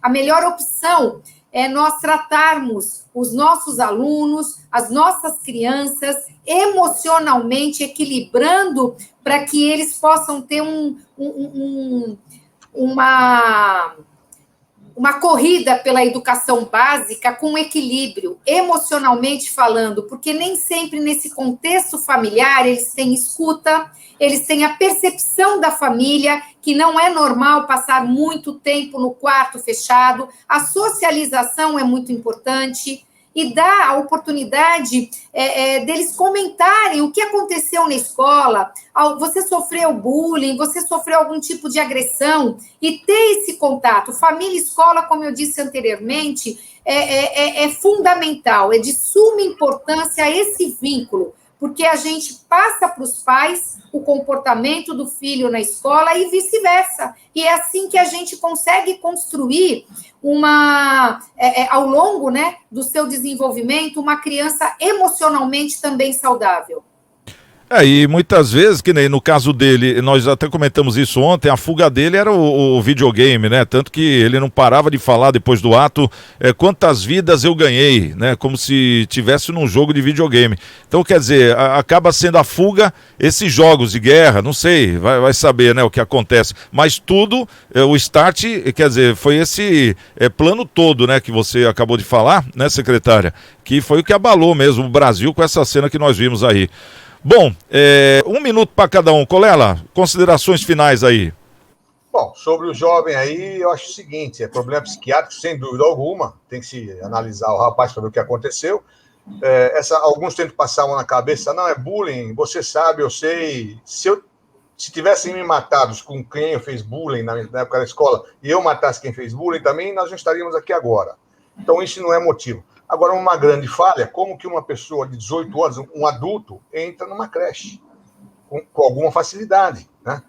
melhor opção é nós tratarmos os nossos alunos, as nossas crianças, emocionalmente equilibrando para que eles possam ter uma corrida pela educação básica com equilíbrio, emocionalmente falando, porque nem sempre nesse contexto familiar eles têm escuta, eles têm a percepção da família, que não é normal passar muito tempo no quarto fechado, a socialização é muito importante, e dá a oportunidade deles comentarem o que aconteceu na escola, você sofreu bullying, você sofreu algum tipo de agressão, e ter esse contato. Família e escola, como eu disse anteriormente, é fundamental, é de suma importância esse vínculo, porque a gente passa para os pais o comportamento do filho na escola e vice-versa. E é assim que a gente consegue construir ao longo, né, do seu desenvolvimento, uma criança emocionalmente também saudável. E muitas vezes, que nem no caso dele, nós até comentamos isso ontem, a fuga dele era o videogame, né? Tanto que ele não parava de falar depois do ato, quantas vidas eu ganhei, né? Como se tivesse num jogo de videogame. Então, quer dizer, acaba sendo a fuga, esses jogos de guerra, não sei, vai saber, né, o que acontece. Mas tudo, o start, quer dizer, foi esse plano todo, né, que você acabou de falar, né, secretária? Que foi o que abalou mesmo o Brasil com essa cena que nós vimos aí. Bom, 1 minuto para cada um. Colela, considerações finais aí. Bom, sobre o jovem aí, eu acho o seguinte, é problema psiquiátrico, sem dúvida alguma, tem que se analisar o rapaz para ver o que aconteceu. Alguns tentam passar uma na cabeça, não, é bullying, você sabe, eu sei. Se tivessem me matado com quem fez bullying na época da escola, e eu matasse quem fez bullying também, nós não estaríamos aqui agora. Então, isso não é motivo. Agora, uma grande falha, como que uma pessoa de 18 anos, um adulto, entra numa creche com alguma facilidade, né?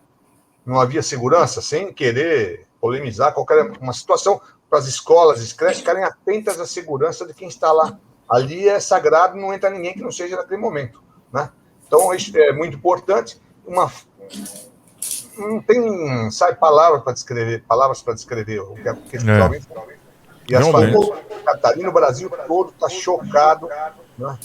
Não havia segurança, sem querer polemizar uma situação para as escolas, as creches ficarem atentas à segurança de quem está lá. Ali é sagrado, não entra ninguém que não seja naquele momento, né? Então, isso é muito importante. Não tem, palavras para descrever o que aqueles jovens falam. E as famílias, Catarina, o Brasil todo está chocado, né?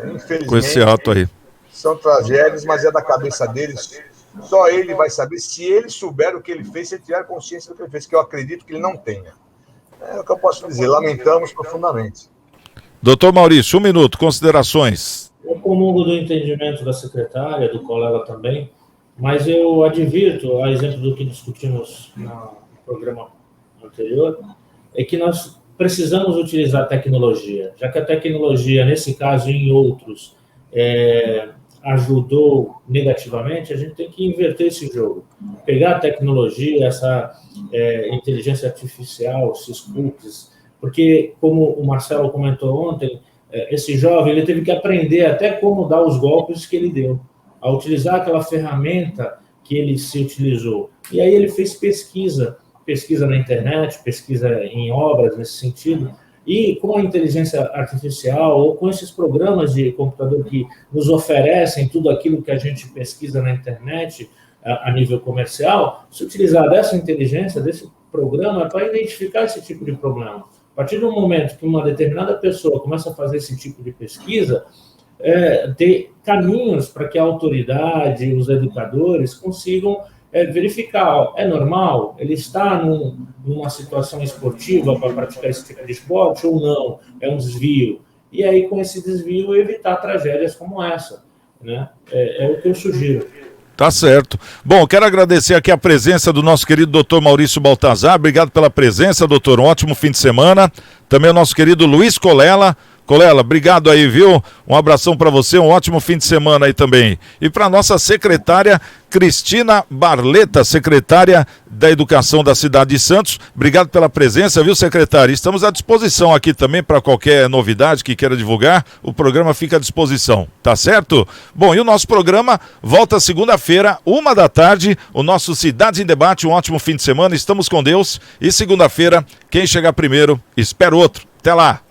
Infelizmente, com esse ato aí. São tragédias, mas é da cabeça deles. Só ele vai saber, se ele souber o que ele fez, se ele tiver consciência do que ele fez, que eu acredito que ele não tenha. É o que eu posso dizer, lamentamos profundamente. Doutor Maurício, 1 minuto, considerações. Eu comungo do entendimento da secretária, do colega também, mas eu advirto, a exemplo do que discutimos no programa anterior, é que nós precisamos utilizar a tecnologia, já que a tecnologia, nesse caso e em outros, ajudou negativamente, a gente tem que inverter esse jogo. Pegar a tecnologia, essa inteligência artificial, esses cookies, porque, como o Marcelo comentou ontem, esse jovem ele teve que aprender até como dar os golpes que ele deu, a utilizar aquela ferramenta que ele se utilizou. E aí ele fez pesquisa na internet, pesquisa em obras nesse sentido, e com a inteligência artificial ou com esses programas de computador que nos oferecem tudo aquilo que a gente pesquisa na internet a nível comercial, se utilizar dessa inteligência, desse programa, para identificar esse tipo de problema. A partir do momento que uma determinada pessoa começa a fazer esse tipo de pesquisa, ter caminhos para que a autoridade, os educadores consigam verificar, é normal? Ele está numa situação esportiva para praticar esse tipo de esporte ou não? É um desvio. E aí, com esse desvio, evitar tragédias como essa, né? É o que eu sugiro. Tá certo. Bom, quero agradecer aqui a presença do nosso querido doutor Maurício Baltazar. Obrigado pela presença, doutor. Um ótimo fim de semana. Também o nosso querido Luiz Colela. Colela, obrigado aí, viu? Um abração para você, um ótimo fim de semana aí também. E para nossa secretária Cristina Barleta, secretária da Educação da cidade de Santos. Obrigado pela presença, viu, secretária? Estamos à disposição aqui também para qualquer novidade que queira divulgar. O programa fica à disposição, tá certo? Bom, e o nosso programa volta segunda-feira, 13h, o nosso Cidade em Debate. Um ótimo fim de semana, estamos com Deus. E segunda-feira, quem chegar primeiro, espera outro. Até lá.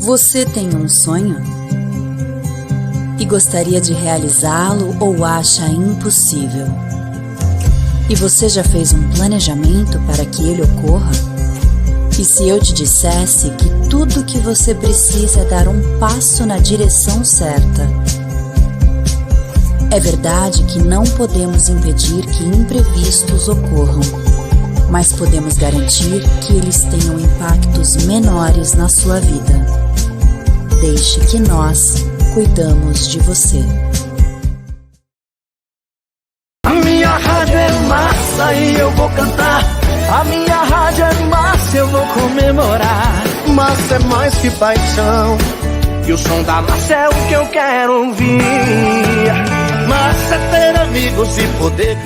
Você tem um sonho? E gostaria de realizá-lo ou acha impossível? E você já fez um planejamento para que ele ocorra? E se eu te dissesse que tudo que você precisa é dar um passo na direção certa? É verdade que não podemos impedir que imprevistos ocorram, mas podemos garantir que eles tenham impactos menores na sua vida. Deixe que nós cuidamos de você. A minha rádio é massa e eu vou cantar. A minha rádio é massa, eu vou comemorar. Massa é mais que paixão, e o som da massa é o que eu quero ouvir. Massa é ter amigos e poder